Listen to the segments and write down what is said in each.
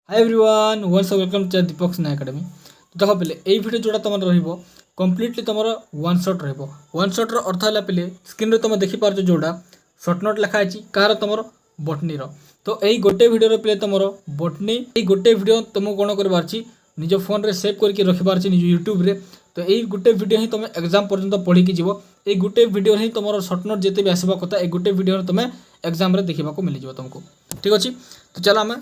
Hi everyone once welcome to Deepak Sinha academy. तो देख पे ये भिडियो जोटा तुम रम्प्लीटली तुम वन शॉट वन शॉट अर्थ है पे स्क्रीन तुम देखिपार जोड़ा सर्ट नोट लिखाई कहार तुम बटनी तो यही गोटे भिडियो पे तुम बटनी ये गोटे भिडियो तुमको कौन कर निज फोन रे सेव करके रखिपार निज यूट्यूब रे। तो यही गोटे भिडियो ही तुम एग्जाम पर्यंत पढ़ी जीव ये गोटे भिडियो ही तुम सर्ट नोट जिते भी आसवा कथा ये गोटे भिडियो तुम एग्जाम रे देखा मिल जाए तुमको। ठीक अच्छे तो चलो आम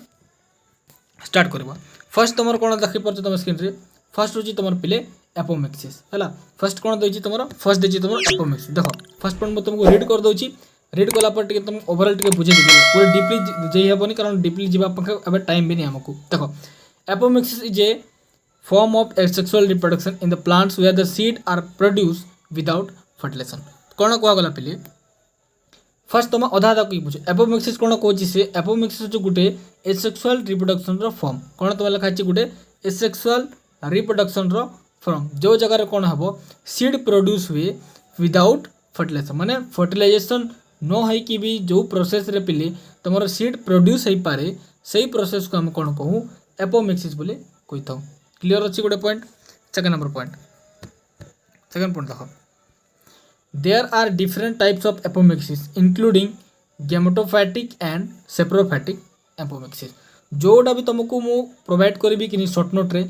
स्टार्ट करवा। फर्स्ट तुम कौन देखिपार तुम स्क्रीन रे फर्स्ट हूँ तुम पे एपोमेक्सिस है। फर्स्ट कौन देती तुम फर्स्ट देती तुम एपोमेक्सिस। देख फर्स्ट पॉइंट तुमको रीड कर दूसरी रीड कलापर तुम ओवरऑल बुझे पूरा डीपली जाइ हेनी कारण डीपली जावाई टाइम भी नहीं आमको। देख apomixis is a form of sexual reproduction in the plants where the seed are produce without fertilisation. कौन कहगला पे फर्स्ट तुम अधा अधा कहीं बुझ एपोमेक्सिस कौन कौन से एपोमेक्सिस हूँ गोटे एसेक्सुअल रिप्रोडक्शन फॉर्म कौन तुम लिखाई गोटे एसेक्सुअल रिप्रोडक्शन फॉर्म जो जगह कौन हम सीड प्रोड्यूस हुए विदाउट फर्टिलाइजेशन माने फर्टिलाइजेशन न होइकी भी जो प्रोसेस रे पिले तुम सीड प्रोड्यूस हो पारे से प्रोसेस को हम कौन कहूँ एपोमेक्सिस बोले कही था। क्लीयर अच्छी गोटे पॉइंट। सेकेंड नंबर पॉइंट देख there are different types of apomixis including gametophytic and sporophytic apomixis. जोटा भी तुमको मु प्रोवाइड करी कि सर्ट नोट रे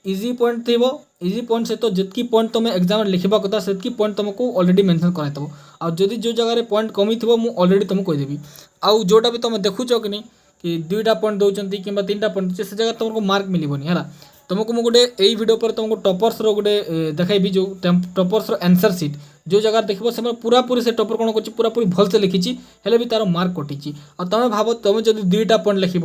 इजी पॉइंट थी इजी पॉइंट सहित तो जितकी पॉइंट तुम एग्जाम लिखा कथा से पॉइंट तुमको ऑलरेडी मेंशन कराइथबो आदि जो जगह पॉइंट कमी थी मुझे ऑलरेडी तुमको कहीदेवी आउ जोटा भी तुम देखुच कि नहीं कि दुईटा पॉइंट दौरान कि तीन टा पॉइंट से जगह तुमको मार्क मिलबनी है। तुमको मुझे गोटे यही वीडियो पर तुमको टॉपर्स गोटे देखी जो टॉपर्स आंसर सीट जो जगह देख से पूरा पूरी से टॉपर कौन कर पूरा पूरी भलसे लिखी हेले भी तार मार्क कटी और तुम भाव तुम जो दुईटा पॉइंट लिख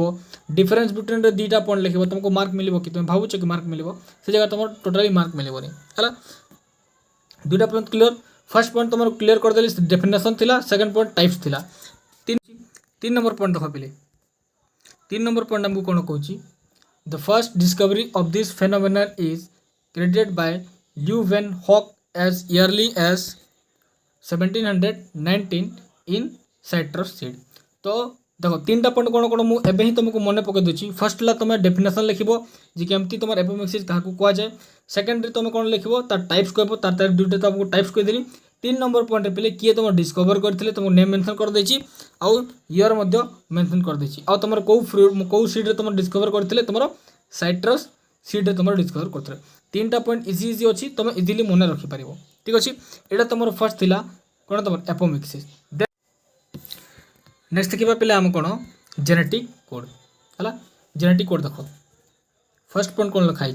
डिफरेन्स बिटवीन दुईटा पॉइंट लिख तुमको मार्क मिल कि तुम भावुच कि मार्क मिल से जगह तुम टोटाली मार्क मिलबनी है। दुईटा पॉइंट क्लियर। फर्स्ट पॉइंट तुम क्लियर करदेली डेफिनेशन थिला सेकंड पॉइंट टाइप्स थिला। तीन नंबर पॉइंट देख पे तीन नंबर पॉइंट आमको कौन कहूँ the first discovery of this phenomenon is credited by Leeuwenhoek as early as 1719 in citrus seed. तो देखो तीन टा पॉइंट कौन कौन मुझे ही तुमको मन पकई दूसरी। फर्स्ट है तुम डेफिनेशन लिख जी केमती तुम एपोमेक्सिस क्या कहुए। सेकेंडरी तुम कौन लिख तार टाइप्स कह तार दुईटा तुमको टाइप्स कहीदेली। तीन नंबर पॉइंट पे किए तुम डिस्कवर करते तुमको नेम मेंशन कर देछि आउ ईयर मेंशन कर देछि आउ तुम कौ सीड तुम डिस्कवर करते तुम साइट्रस सीड तुम डिस्कवर करते। तीन टा पॉइंट इजी इजी अच्छी तुम इजिली मन रखिपार। ठीक अच्छे यहाँ तुम फर्स्ट थिला कौन तुम एपोमेक्सिस। नेक्स्ट देखा पे आम कौन जेनेटिक कोड है। जेनेटिक कोड देख फर्स्ट पॉइंट कौन लिखाई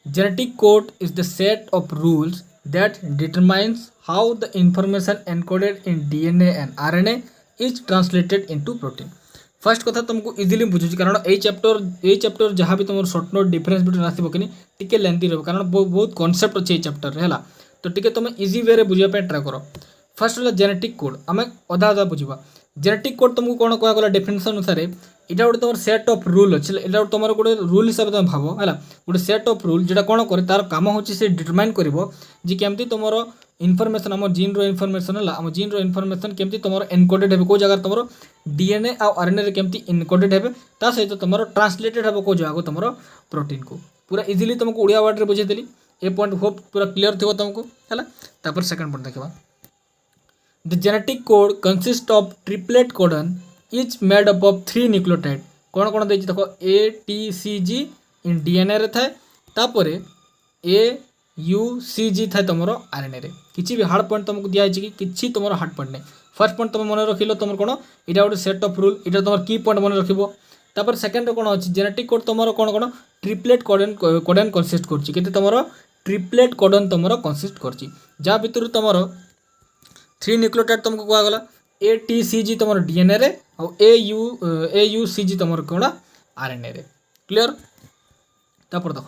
genetic code is the set of rules that determines how the information encoded in DNA and RNA is translated into protein। First कथा तुमको इजिली बुझुची कारण ये चैप्टर जहाँ भी तुम सर्ट नोट डिफरेंस बिटवीन आसो कि टिके लेंथी रहा कारण बहुत कॉन्सेप्ट अच्छे चैप्टर है तो टिके तुम इजी वे बुझापी ट्राए कर। फर्स्ट है जेनेटिक कोड आम अधा अधा बुझा। जेनेटिक कोड तुमको कौन कहगला डेफिनेशन अनुसार यहाँ गोटे तुम सेट ऑफ रूल अच्छे यहाँ तुम गोटे रूल हिसाब से तुम भाव है गोटे सेट ऑफ रूल जो कौन करे तार काम हो डिटरमाइन कर केमती तुम इनफॉरमेशन आम जीन रो इनफॉरमेशन है आम जीन रो इनफॉरमेशन केमती तुम एनकोडेड है कौ जगह तुम डीएनए आ आरएनए केमती इनकोडेड है ता सहित तुम ट्रांसलेटेड है कौ जगह तुम प्रोटीन को पूरा इजिली तुमको ओडिया वर्ड रे बुझेदेली। ए पॉइंट होप पूरा क्लियर थी तुमको है। सेकंड पॉइंट देखा the genetic code consist of triplet codon is made up of 3 nucleotide कौन कौन देखो देखो ATCG इन डीएनए रे थाए तापर AUCG थाए तुम आरएनए रे किसी भी हार्ड पॉइंट तुमको दिखाई कि तुम हार्ड पॉइंट नहीं। फर्स्ट पॉइंट तुम मन रखिल तुम कौन यहाँ गोटे सेट ऑफ रूल यहाँ तुम की पॉइंट मन रखिए। सेकेंड कौन अच्छी जेनेटिक कोड तुम कौन कौन ट्रिपलेट कोडन कंसिस्ट कर तुम ट्रिपलेट कोडन तुम कंसिस्ट कर जहाँ भितर तुम 3 न्यूक्लियोटाइड तुमको कहगला ATCG तुम डीएनए रे और AUCG तुम कौन आरएनए रे। क्लियर। तापर देख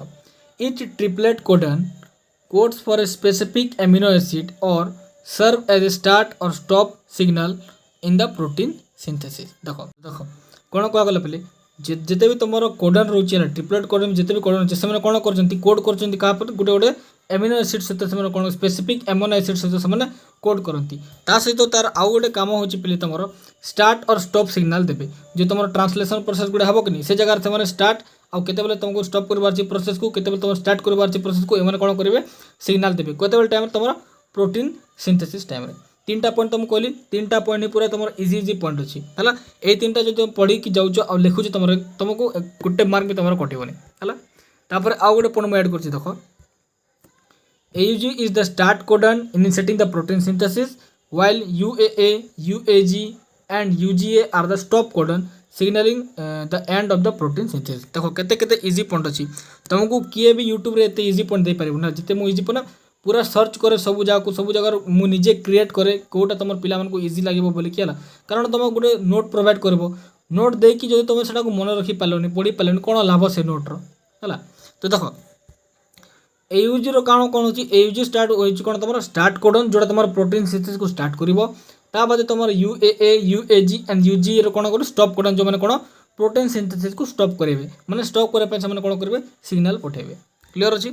etch triplet codon codes for a specific amino acid और सर्व एज ए स्टार्ट और stop signal in the protein synthesis. देख देख कौन कहगला पे जिते भी तुम कोडन रोचे है ट्रिपलेट कोडन जिते भी कोडन से कौन कर कोड कर गोटे गोटे एमिनो एसिड सहित से कौन स्पेसिफिक एमिनो एसिड सहित से कोड करती सहित तार आउ गोटे कम हो तुम स्टार्ट और स्टॉप सिग्नल देवे जो तुम ट्रांसलेशन प्रोसेस गुड़ा हम कि नहीं से जगह से स्टार्ट आउ केते तुमको स्टॉप कर प्रोसेस को केते तुम स्टार्ट कर प्रोसेस को एम कौन करेंगे सिग्नल देवे केते टाइम तुम प्रोटीन सिंथेसिस टाइम 3टा पॉइंट तुमको कहली 3टा पॉइंट ही पूरा तुम इजी पॉइंट अच्छी है ये 3टा जो तुम पढ़ी कि जाऊँ और लिखुच तुमको गोटे मार्क भी तुम कटोनी है आउ गोटे पॉइंट मुझे ऐड कर देख AUG is the start codon initiating the protein synthesis while UAA, UAG and UGA are the stop codon signaling the end of the protein synthesis। देखो केते केते इजी पॉइंट अच्छी तुमको किए भी यूट्यूब रे एते इजी पॉइंट दे पारिबो ना जिते मु इजी पॉइंट पूरा सर्च करे सब जगह मु निजे क्रिएट करे कोटा तुम पिला मन को इजी लागिबो बोली कि कारण तुम गोटे नोट प्रोवाइड करबो नोट देकी जदि तुम सेटा को मन रखी पालनी पढ़ी पालनी कौन लाभ से नोट रो है तो देखो AUG रो कौन होची AUG स्टार्ट होची कौन तुम स्टार्ट कोडन जोड़ा तुम प्रोटीन सिंथेसिस को स्टार्ट करिवो ता बाद तुम UAA UAG एंड UG रो कौन कर स्टॉप कोडन जो माने कौन प्रोटीन सिंथेसिस को स्टॉप करेबे माने स्टॉप करे पे से कौन करेबे सिग्नल पठेबे क्लियर अछि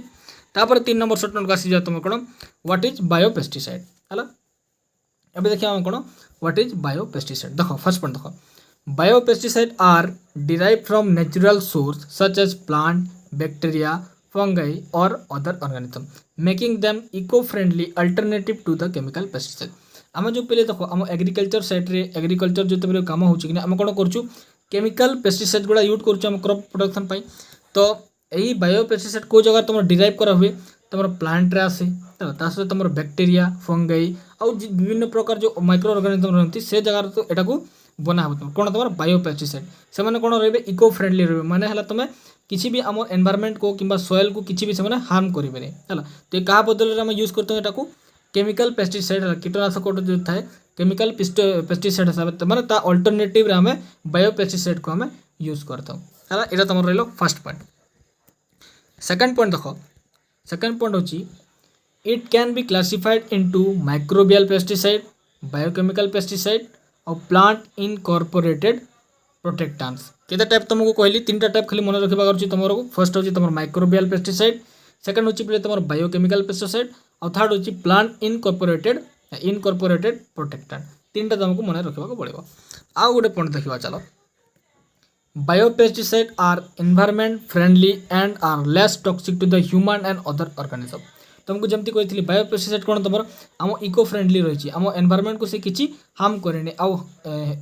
तापर 3 नंबर शॉर्ट नोट का आसी जा तुम कौन व्हाट इज बायोपेस्टिसाइड हला अबे देखिया हम कौन व्हाट इज बायोपेस्टिसाइड देखो फर्स्ट पॉइंट देखो biopesticide are derived from natural source such as plant bacteria fungi or other organism making them eco-friendly alternative to the chemical pesticide आम जो पहले देखो आम एग्रीकल्चर साइड रे एग्रीकल्चर जो काम होची आम कौन करूँ केमिकल पेस्टिसाइड गुड़ा यूज करूँ क्रॉप प्रोडक्शन तो यही बायो पेस्टिसाइड को जगह तुम डिराइव करा हुए तुम प्लांट रे आसे सहित तुम बैक्टीरिया फंगाई आउ विभिन्न प्रकार जो माइक्रो ऑर्गेनिज्म रहती से जगह तो यहाँ बना हो कौन तुम बायो पेस्टिसाइड से कौन रे इको फ्रेंडली रे माने तुम किसी भी आम एनवायरनमेंट को कि सॉइल को किसी भी से हार्म करेंगे है तो क्या बदल में यूज करते हैं यहाँ केमिकल पेस्टिसाइड कीटनाशक जो थाए केमिकल पेस्टिसाइड हिसाब से मैंने अल्टरनेटिव आम बायो पेस्टिसाइड को आम यूज करता है यहाँ तुम रहा फर्स्ट पॉइंट सेकंड पॉइंट देख सेकंड पॉइंट होची it can be classified into microbial pesticide biochemical pesticide और प्लांट इनकॉर्पोरेटेड प्रोटेक्टांस केते टाइप तुमको कहली 3टा टाइप खाली मन रखा कर तुम फर्स्ट होची तुम माइक्रोबियल पेस्टिसाइड सेकंड होची पे तुम बायोकेमिकल पेस्टिसाइड और थर्ड होची प्लांट इनकॉर्पोरेटेड प्रोटेक्टांट 3टा तुमको मन रखा पड़ो आउ गोटे पॉइंट देखा चलो biopesticide are environment friendly and are less toxic to the human and other organism तुमको जमती कही बायोपेस्टिसाइड कौन तुम आम इको फ्रेंडली रही आम एनवायरनमेंट को से किसी हार्म करेनि आउ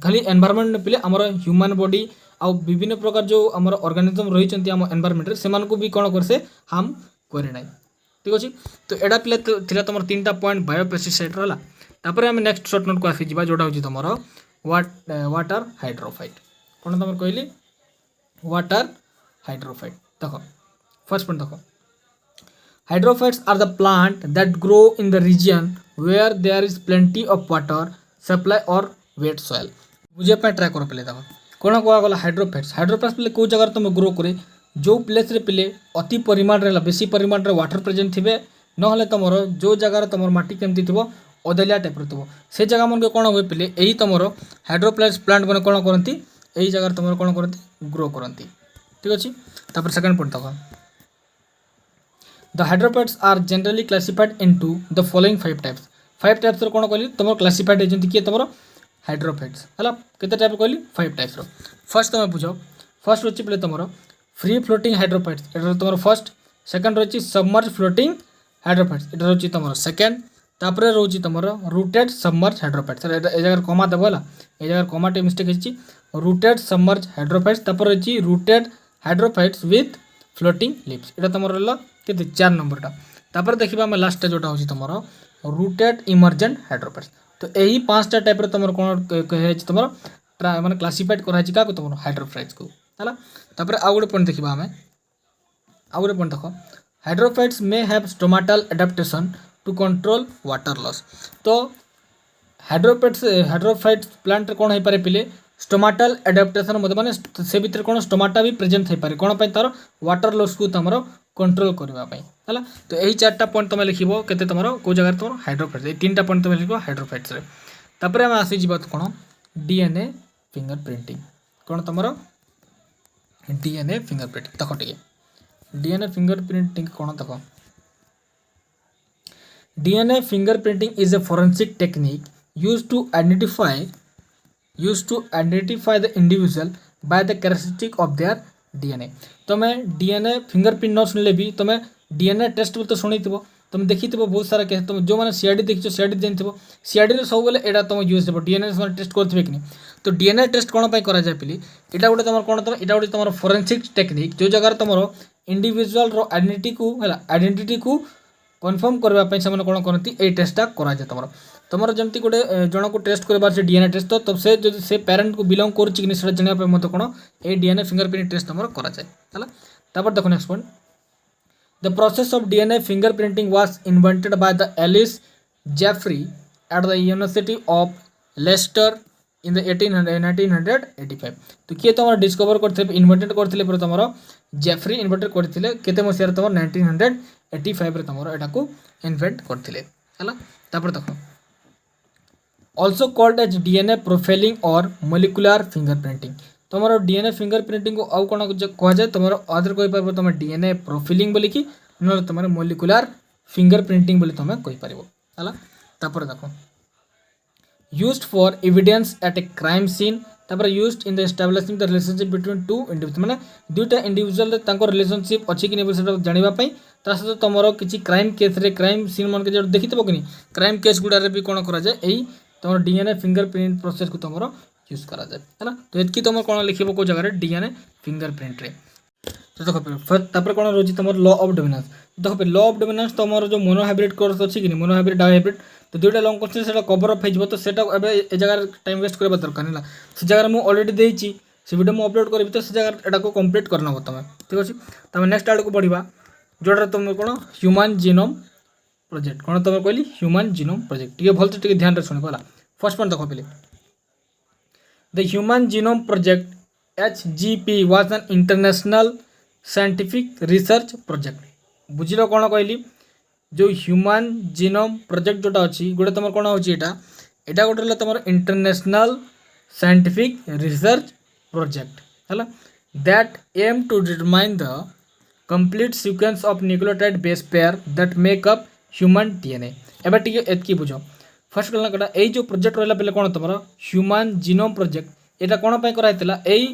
खाली एनवायरनमेंट पिले आमर ह्यूमन बॉडी आउ विभिन्न प्रकार जो आम ऑर्गेनिज्म रही आम एनवायरनमेंट से भी कौन कर से हार्म करे ना ठीक अच्छे तो एडा पिले तुम 3टा पॉइंट बायोपेस्टिसाइड रहा तापर आम नेक्स्ट शॉर्ट नोट को आसी जा जोटा हूँ तुम वाटर हाइड्रोफाइट कौन तुम कहली वाटर हाइड्रोफाइट देख फर्स्ट पॉइंट देख Hydrophytes are the plant that grow in the region where there is plenty of water supply or wet soil बुझे पे ट्राई करो पहले देखो कौन कह गला हाइड्रोफाइट्स पहले कौ जगह तुम ग्रो करे जो प्लेस रे पहले अति परिमाण रे बेसी परिमाण रे वाटर प्रेजेंट थिबे नहले तुमर जो जगह तुम माटी केमती थो अदलिया टाइप रो से जगह मन के कौन हुए पहले यही तुम हाइड्रोफाइट्स प्लांट मैंने कौन करती यही जगह तुम कौन करती ग्रो करती ठीक अच्छे तापर सेकंड पॉइंट देखो The hydrophytes are generally classified into the following 5 types 5 types रो कौन कहली तुम क्लासिफाइड होती किए तुम हाइड्रोफाइट्स है केते टाइप कहली 5 टाइप्स रो फर्स्ट तुम बुझ फर्स्ट रोची पहले तुम फ्री फ्लोटिंग हाइड्रोफाइट्स एटा तुम फर्स्ट सेकंड रोची सबमर्ज फ्लोटिंग हाइड्रोफाइट्स एटा रोची तुम सेकंड तापर रोची तुम रूटेड सबमर्ज हाइड्रोफाइट्स ए जगह कमा देबो हला ए जगह कमा टे मिस्टेक हिची रूटेड सबमर्ज हाइड्रोफाइट्स तापर रोची rooted hydrophytes with floating leaves एटा तुम रहला केते 4 नंबरटा तापर देखिबा हम लास्ट जोटा होची तुम रूटेड इमर्जेंट हाइड्रोफाइट्स तो यही 5टा टाइप रो तुम कोन कहे तुम माने क्लासिफाइड करा का तुम हाइड्रोफाइट्स को हला तापर आ गुडे पॉइंट देखिबा हमें आ गुडे पॉइंट देखो hydrophytes may have stomatal adaptation to control water loss तो हाइड्रोफाइट्स प्लांट कौन हो पारे पिले स्टोमाटल एडाप्टेशन मतलब माने से भीतर कौन स्टोमाटा भी प्रेजेंट हो पारे कौन तार वाटर लॉस को तुम कंट्रोल करने है तो यही 4टा पॉइंट तुम लिख के तुम कौ जगह तुम हाइड्रोफाइट्स ये 3टा पॉइंट तुम लिख हाइड्रोफाइट्स तापर आम आसी कौन डीएनए फिंगर प्रिंटिंग कौन तुम डीएनए फिंगरप्रिंटिंग देख टे डीएनए फिंगरप्रिंटिंग कौन देख DNA fingerprinting is a forensic technique used to identify the individual by the characteristic of their DNA तुम्हें डीएनए फिंगरप्रिंट न शुणिले भी तुम्हें डीएनए टेस्ट तो शुणी तुम देखी बहुत सारा केस तुम जो मैंने सीआईडी देखी सीआईडी जानी सीआईडी सब बेले यहाँ तुम यूज हे डीएनए टेस्ट करेंगे कि नहीं तो डीएनए टेस्ट कौन कराए पिली यहाँ गोटे तुम कौन तुम यहाँ गोटे तुम फोरेंसिक टेक्निक जो जगह तुम इंडिविजुअल आइडेंटिटी को कन्फर्म करने से कौन करती ये टेस्टा कराए तुम जमी गोटे जन को टेस्ट कर डीएनए टेस्ट तो तब से जो से पेरेंट को बिलोंग कर जानापी मत कौन ये डीएनए फिंगरप्रिंट टेस्ट तुम कराए देखो next point the process of DNA fingerprinting was invented by the Alec Jeffrey at the university of Leicester in the 1985 तो किए तुम डिस्कवर करते इन्वेंटेड करते तुम जेफ्री इन्वेंटेड करते केते मसीह तुम 1985 रे तुम यहाँ को इन्वेंट करते देखो also called as DNA profiling और मोलिकुलर फिंगरप्रिंटिंग तुम डीएनए फिंगरप्रिंटिंग को आउ कौन कहुए तुम आदर कहीपर तुम डीएनए प्रोफाइलिंग बोलिकी ना तुम मोलिकुलर फिंगरप्रिंटिंग बोली तुम कहीपर देख used for evidence at a crime scene तापर used in the establishing the relationship between two individual माने दुईटा इंडिविजुअल तांको रिलेशनशिप अच्छी कि नहीं जानिबा पई ता सहित तुम किसी क्राइम केस रे क्राइम सीन मन के जो देखिथबो कि नहीं क्राइम केस गुडारे भी कौन करा जाए एई तुम डीएनए फिंगरप्रिंट प्रोसेस को तुम यूज करा जाए है तो ये तुम कौन लिख को जगह डीएनए फिंगरप्रिंट रे तो देखो कौन रोज तुम लॉ ऑफ डोमिनेंस देखो लॉ ऑफ डोमिनेंस तुम जो मोनोहाइब्रिड कोर्स अच्छी कि मोनोहाइब्रिड डायहाइब्रिड तो दुईटा लॉन्ग क्वेश्चन से कवर अप हो तो ए जगह टाइम वेस्ट करवा दरकार है से जगह मुझे ऑलरेडी देती से वीडियो मुझे अपलोड करी तो से जगह यहाँ को कंप्लीट करना तुम ठीक अच्छे तुम नेक्स्ट आड़ को बढ़ा जोटा तुम कौन ह्यूमन जीनोम प्रोजेक्ट कौन तुम कहली ह्यूमन जीनोम प्रोजेक्ट टे भलसे ध्यान शुणव है फर्स्ट पॉइंट देख पे the human genome project HGP was an international scientific research project बुझल कौन कहली जो ह्यूमन जीनोम प्रोजेक्ट जोटा अच्छी गोटे तुम कौन हो यहाँ गोटे तुम इंटरनेशनल साइंटिफिक रिसर्च प्रोजेक्ट है that aim to determine the complete sequence of nucleotide base pair that make up human DNA एबे टिके एतकी बुझ फर्स्ट कहला कटा ए जो प्रोजेक्ट रहला पहले कौन तुम ह्यूमन जीनोम प्रोजेक्ट एटा कौन पे कराइतिला एई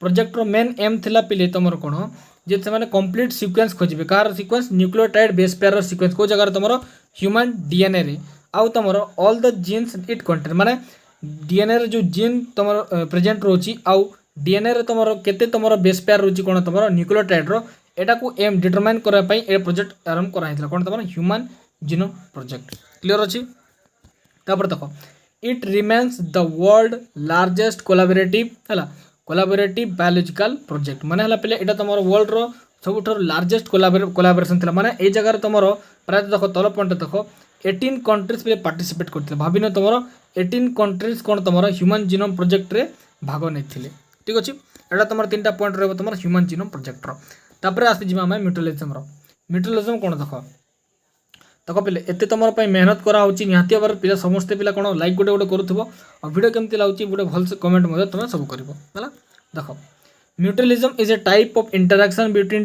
प्रोजेक्ट रो मेन एम थिला पहले तुम कौन जे से माने कंप्लीट सीक्वेंस खोजबे कार sequence nucleotide base pair sequence को जगह तुम ह्यूमन डीएनए रे आउ तुम all the genes it contain माने डीएनए रे जो जीन तुम प्रेजेंट रोची आउ डीएनए रे तुम केते तुम बेस पेयर रोची कौन तुम न्यूक्लियोटाइड रो एटा को एम डिटरमाइन करबा पई ए प्रोजेक्ट आरंभ कराइतिला कौन तुम ह्यूमन जीनोम प्रोजेक्ट क्लियर अछि तापर देखो it remains the world largest collaborative biological project माने हला पहले एटा तुम वर्ल्ड रो सबुठ लार्जेस्ट कोलाबोरेशन थिला माने ए जगह तुम प्राय देखो तल पॉइंट देखो 18 कंट्रीज पे पार्टिसिपेट करते भाविन तुम 18 कंट्रीज कौन तुम ह्यूमन जीनोम प्रोजेक्ट रे भाग नहीं ठीक अच्छे एटा तुम 3टा पॉइंट रही तुम ह्यूमन जीनोम प्रोजेक्ट रो आसीजा आम म्यूटालिज्म कौन देख पे एत तुम मेहनत कराऊँ निहाती भाव पिला समस्ते पिला कौन लाइक गोटे गोटे करूब और वीडियो केमती लगुच गोटे भलसे कमेंट तुम सब कर देख mutualism is a type of interaction between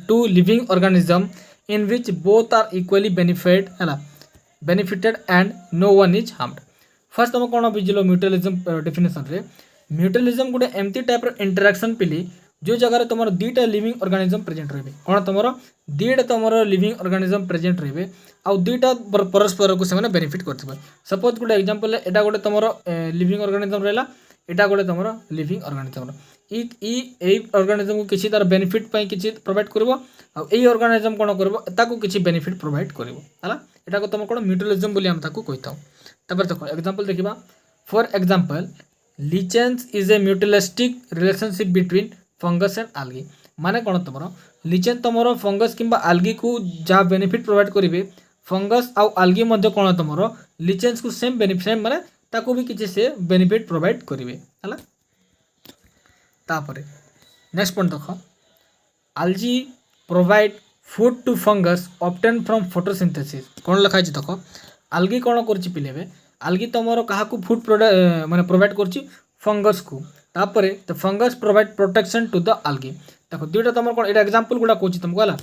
two living organism in which both are equally benefited and no one is harmed first तुम कौन बुझल म्यूटालिज्म डेफिनेशन रे म्यूटालिज्म गोटे एमती टाइप इंटरेक्शन पिली जो जगह तुम दुईटा लिविंग ऑर्गेनिज्म प्रेजेंट रहे कौन तुम दुईटा तुम लिविंग ऑर्गेनिज्म प्रेजेंट रहे आउ दुईटा परस्पर को से बेनिफिट करते सपोज गोटे एग्जांपल एटा गोटे तुम लिविंग ऑर्गेनिज्म रहा एटा गोटे तुम लिविंग ऑर्गेनिज्म ई ऑर्गेनिज्म को किसी तार बेनिफिट पाई किसी प्रोवाइड करबो आ एई ऑर्गेनिज्म कोन करबो ताको किसी बेनिफिट प्रोवाइड करबो हला एटा को तुम कोन म्यूटालिज्म बोली हम ताको कहिताऊ तबर देखो एग्जांपल देखिबा for example lichens is a mutualistic relationship between fungus and algae माने कोन तुम लिचेन तुम फंगस किंबा आल्गी को जहाँ बेनिफिट प्रोवाइड करेंगे फंगस आउ आल्गी मध्य कोन तुम लिचेंस को सेम बेनिफिट माने ताको भी किसी से बेनिफिट प्रोवाइड करेंगे हला तापरे नेक्स्ट पॉइंट देख algae provide food to fungus obtain from photosynthesis कौन लिखाई देख आल्गी कौन कर पिले आल्गी तुम क्या फूड माने प्रोवाइड कर फंगस को तापर the fungus provide protection to the algae देखो दुईटा तुम कौन ये एग्जांपल गुड़ा कौन तुमको है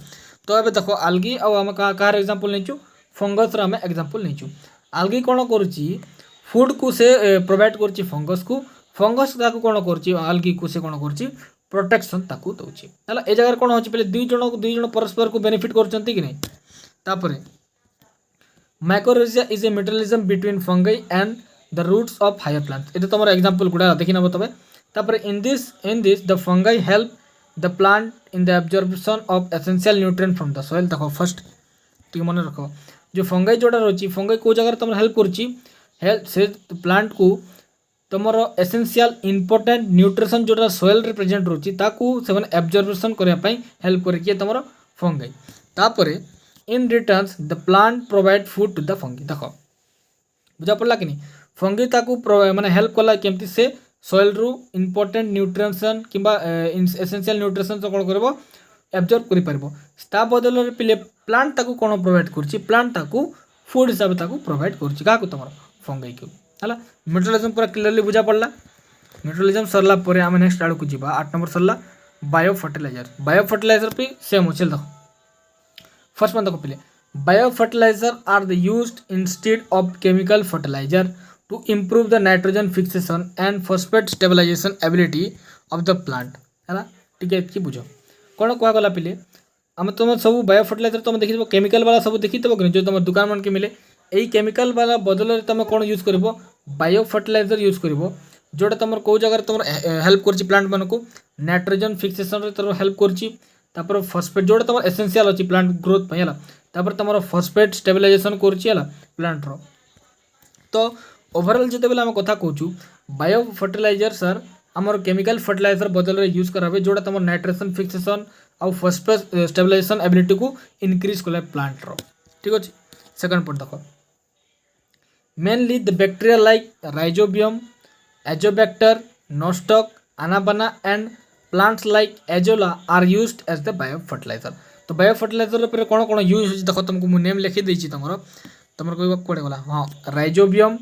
तो ये देखो आल्गी आम कहार एग्जांपल नहीं फंगस आम एग्जांपल नहीं आल्गी कौन करुच्ची फूड को से प्रोवाइड करुच्ची फंगस ताको कौन करुच्ची आल्गी को से कौन करुच्ची प्रोटेक्शन ताको दउची हला ए जगह कौन होची पहले दुई जण परस्पर को बेनिफिट करचंती कि नहीं तापर mycorrhiza is a mutualism between fungi and the roots of higher plants ये तुम एग्जांपल गुड़ा देखि नबो तबे तापर in this the fungi help the plant in the absorption of essential nutrient from the soil देखो फर्स्ट ठीक मन रखो जो फंगी जोड़ा रही फंगी को जगह तुम हेल्प करुच्ची हेल्प से प्लांट को तुमर एसेंशियल इंपोर्टेंट न्यूट्रिशन जोटा सॉइल रे प्रेजेंट रोची ताकू से माने एब्जॉर्प्शन करया पई हेल्प करे कि तुमर फंगी तापरे in returns the plant provide food to the fungi देखो बुझा पड़ला कि नहीं फंगी ताकू माने हेल्प कला केमती से सॉइल रु इंपोर्टेंट न्यूट्रिशन किंबा एसेंशियल न्यूट्रिशन तो कोन करबो एब्जॉर्ब करि परबो ता बदल रे पिले प्लांट ताकू कोन प्रोवाइड करची प्लांट ताकू फूड हिसाब ताकू प्रोवाइड करची काकू तुमर फंगी को है मेटाबॉलिज्म पूरा क्लियरली बुझा पड़ला मेटाबॉलिज्म सरला पर आम नेक्स्ट आड़ को जी 8 नंबर सरला बायो फर्टिलाइजर भी सेम अच्छे देखो फर्स्ट वन देखो पहले bio fertiliser are the used instead of chemical fertiliser to improve the nitrogen fixation and phosphate stabilisation ability of the plant है ठीक है बुझ कौन कहगला पहले आम तुम सब बायो फर्टिलाइजर तुम देखी केमिकल वाला सब देखी कि जो तुम दुकान मान के मिले यही केमिकल वाला बदल तुम कौन यूज कर बायो फर्टिलाइजर यूज कर जोटा तुम कौ जगह तुम हेल्प कर प्लांट मान को नाइट्रोजन फिक्सेशन तुम हेल्प कर फॉस्फेट जोटा तुम एसेंशियल अच्छी प्लांट ग्रोथ पे है तुम फॉस्फेट स्टेबलाइजेशन कर प्लांट रो तो ओवरऑल जो आम कथा कहूँ बायो फर्टिलाइजर सर आमर केमिकल फर्टिलाइजर बदल यूज करावे जोटा तुम नाइट्रोजन फिक्सेशन आउ फॉस्फेट स्टेबलाइजेशन एबिलिटी को इनक्रीज कले प्लांट रो ठीक अच्छे सेकंड पॉइंट देखो mainly the bacteria like rhizobium, azobacter, nostoc, anabana and plants like azolla are used as the biofertilizer तो बायोफर्टिलाइजर पर कौन कौन यूज देखो तुमको मु नेम लिखि देछि तुमरो तुमर कोइ कोडे गला हां rhizobium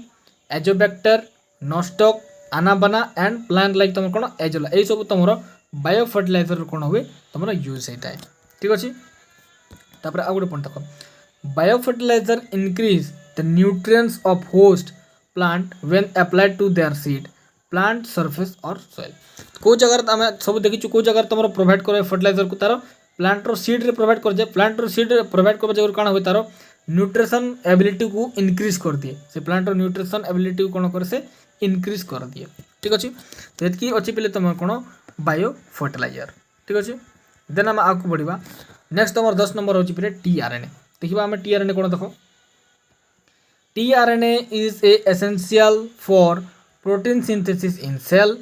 azotobacter nostoc anabaena and plant like तुमर कोन एजोला ए सब तुमरो बायोफर्टिलाइजर कोन होवे तुमरो यूज हेता है ठीक अछि तापर आ गुड पॉइंट देखो biofertiliser increase the nutrients of host plant when applied to their seed plant surface or soil को जगह आम सब देखी को जगह तुम प्रोवाइड कर फर्टिलाइजर को तार प्लांट रो सीड रे प्रोवाइड कर प्लांट रो सीड रे प्रोवाइड कर जगह कौन हो तार न्यूट्रिशन एबिलिटी को इनक्रीज कर दिए से प्लांट रो न्यूट्रिशन एबिलिटी को कौन कर से इनक्रीज कर दिए ठीक अच्छे तो ये अच्छी पे तुम कौन बायो फर्टिलाइजर ठीक अच्छे देन आम आगे बढ़ा नेक्स्ट तुम 10 नंबर हो TRNA देखा आम TRNA कौन देख tRNA is a essential for protein synthesis in cell.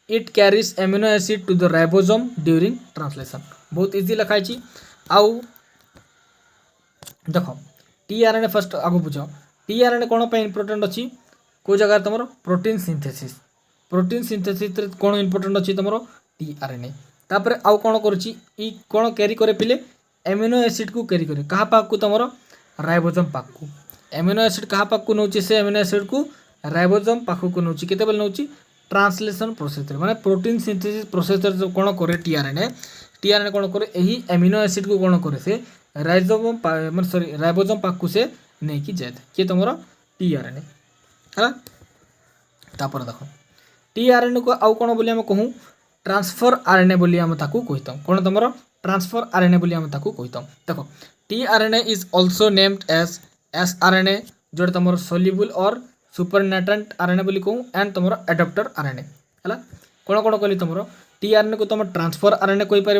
It carries amino acid to the ribosome during translation. बहुत इजी लिखाई छी आउ देखो tRNA फर्स्ट आगो बुझ tRNA कोन पे इंपोर्टेंट अछि को जगह तमरो प्रोटीन सिंथेसिस रे कोन इंपोर्टेंट अछि तमरो tRNA तापर आउ कोन करछि ई कोन कैरी करे पिले एमिनो एसिड को कैरी करे कहा पाक को तमरो राइबोसोम पाक को एमिनो एसिड कहाँ पाक को नौची से एमिनो एसिड को राइबोसोम पाख को नौची केते बेल नौची ट्रांसलेशन प्रोसेस माने प्रोटीन सिंथेसिस प्रोसेस जो कोन करे TRNA कोन करे एही एमिनो एसिड को कोन करे से राइबोसोम माने सॉरी राइबोसोम पाख को से नै कि जाय के तमरो TRNA हला तापर देखो TRNA को आउ कोन बोली हम कहू ट्रांसफर RNA बोली हम ताकू कहितम कोन तमरो ट्रांसफर RNA बोली हम ताकू कहितम देखो TRNA is also named as sRNA जोड़ तुम सोल्यूबल और सुपरनेटेंट RNA बोली कहूँ एंड तुम एडाप्टर RNA है कौन कौन कहली तुम TRNA को तुम ट्रांसफर RNA कही पार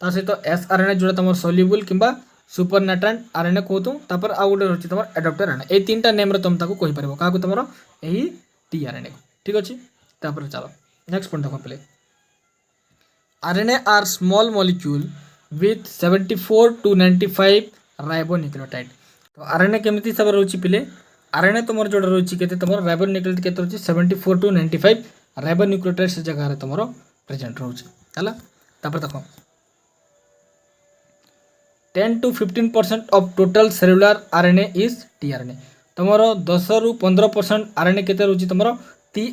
ता सहित sRNA जोड़ा तुम सोल्यूबल किंबा सुपरनेटेंट RNA कहतु तापर आउ गोटे रही तुम एडाप्टर RNA ये तीन नेम तुम ताको कही पार क्या तुम यही TRNA को ठीक अच्छे तापर चलो नेक्स्ट पॉइंट देखो पहले RNA are small molecule with 74 to 95 ribonucleotide तो RNA केमती सब रोची पिले RNA तुमर जोड़ रोची केते तुमर राइबोन्यूक्लियोटाइड केते रोची 74 to 95 राइबोन्यूक्लियोटाइड से जगह रे तुमर प्रेजेंट रोची हला तापर देखो 10 to 15% of total cellular RNA is tRNA तुमर 10 रु 15% RNA केते रोची तुमर टी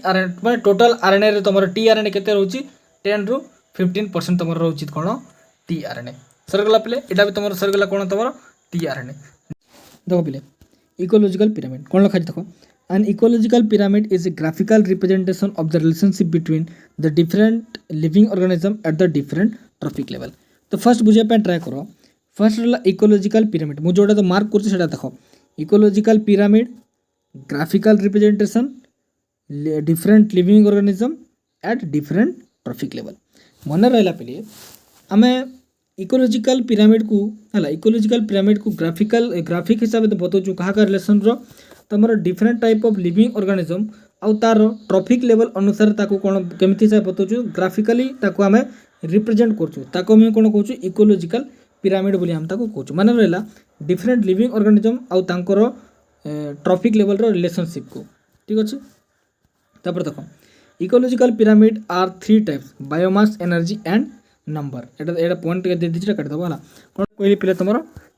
टोटल आरएनए रे तुम टी आरएनए केते रोची 10 रु 15% तुम रोची कौन टी आरएनए सरगला पिले एटा भी तुम सरगला कौन तुम टी आरएनए देखो पिले इकोलॉजिकल पिरामिड कौन लिखा देखो an ecological pyramid is a graphical representation of the relationship between the different living organism at the different trophic level तो फर्स्ट बुझे पे ट्राई करो फर्स्ट रहा इकोलॉजिकल पिरामिड मु जोटा तो मार्क करछि सेटा देखो ecological pyramid graphical representation different living organism at different trophic level मन रहा पे आम इकोलॉजिकल पिरामिड को है इकोलॉजिकल पिरामिड को ग्राफिक हिसाब से बताऊँ क्या रिलेसन तुम different type of living organism आउ तार ट्रॉफिक लेवल अनुसार ताको कौन केमिति हिसाब बताऊँ ग्राफिकली ताको आम रिप्रेजेंट करछू आम कौन कहूँ इकोलॉजिकल पिरामिड बोली हम ताको कहूँ माने रहा डिफरेंट लिविंग ऑर्गेनिज्म आउ तांकर ट्रॉफिक लेवल रो रिलेशनशिप को ठीक अच्छे तापर देखो ecological pyramid are 3 types biomass energy and number एटा पॉइंट दे दीजिए काट दबा कौन कहली पे तुम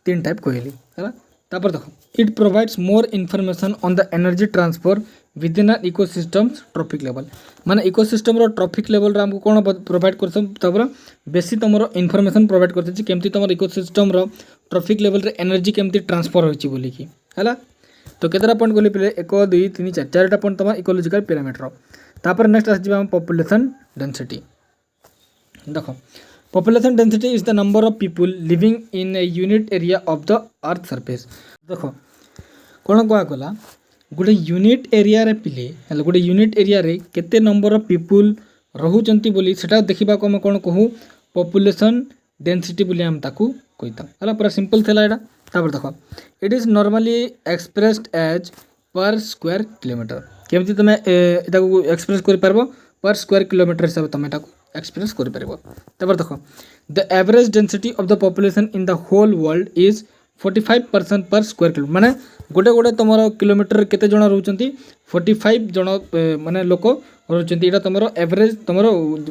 3 टाइप कहली है तापर देखो it provides more information on the energy transfer within an ecosystems trophic level माने इकोसिस्टम रो ट्रॉफिक लेवल रे हमको कौन प्रोवाइड करछम तापर बेसी तुमरो इनफॉरमेशन प्रोवाइड करछि केमती तुमर इकोसिस्टम रो ट्रॉफिक लेवल रे एनर्जी केमती ट्रांसफर होछि बोली की हैला तो केतरा पॉइंट कहली पे 1 2 3 4 चारटा पॉइंट तुम इकोलॉजिकल पिरामिड रो तापर नेक्स्ट आसी हम पॉपुलेशन डेंसिटी देखो population density is the number of people living in a unit area of the earth surface देखो कौन कहला गोटे यूनिट एरिया रे पिले गोटे यूनिट एरिया रे केते नंबर ऑफ पीपल रहुचंती बोली सेटा देखिबा को हम कौन कहू पॉपुलेशन डेंसिटी बोली हम ताकू कहिता हला पूरा सिंपल थला एटा तापर देखो it is normally expressed as per square kilometre केमती तुम एटा को एक्सप्रेस कर परबो पर स्क्वायर किलोमीटर हिसाब तुम एटा को एक्सप्रेस कर परबो तापर देखो the average density of the population in the whole world is 45% per square kilometre माने गोटे गोटे तुम किलोमीटर केते जण रहउचंती 45 जण माने लोक रहउचंती एटा तुम एवरेज तुम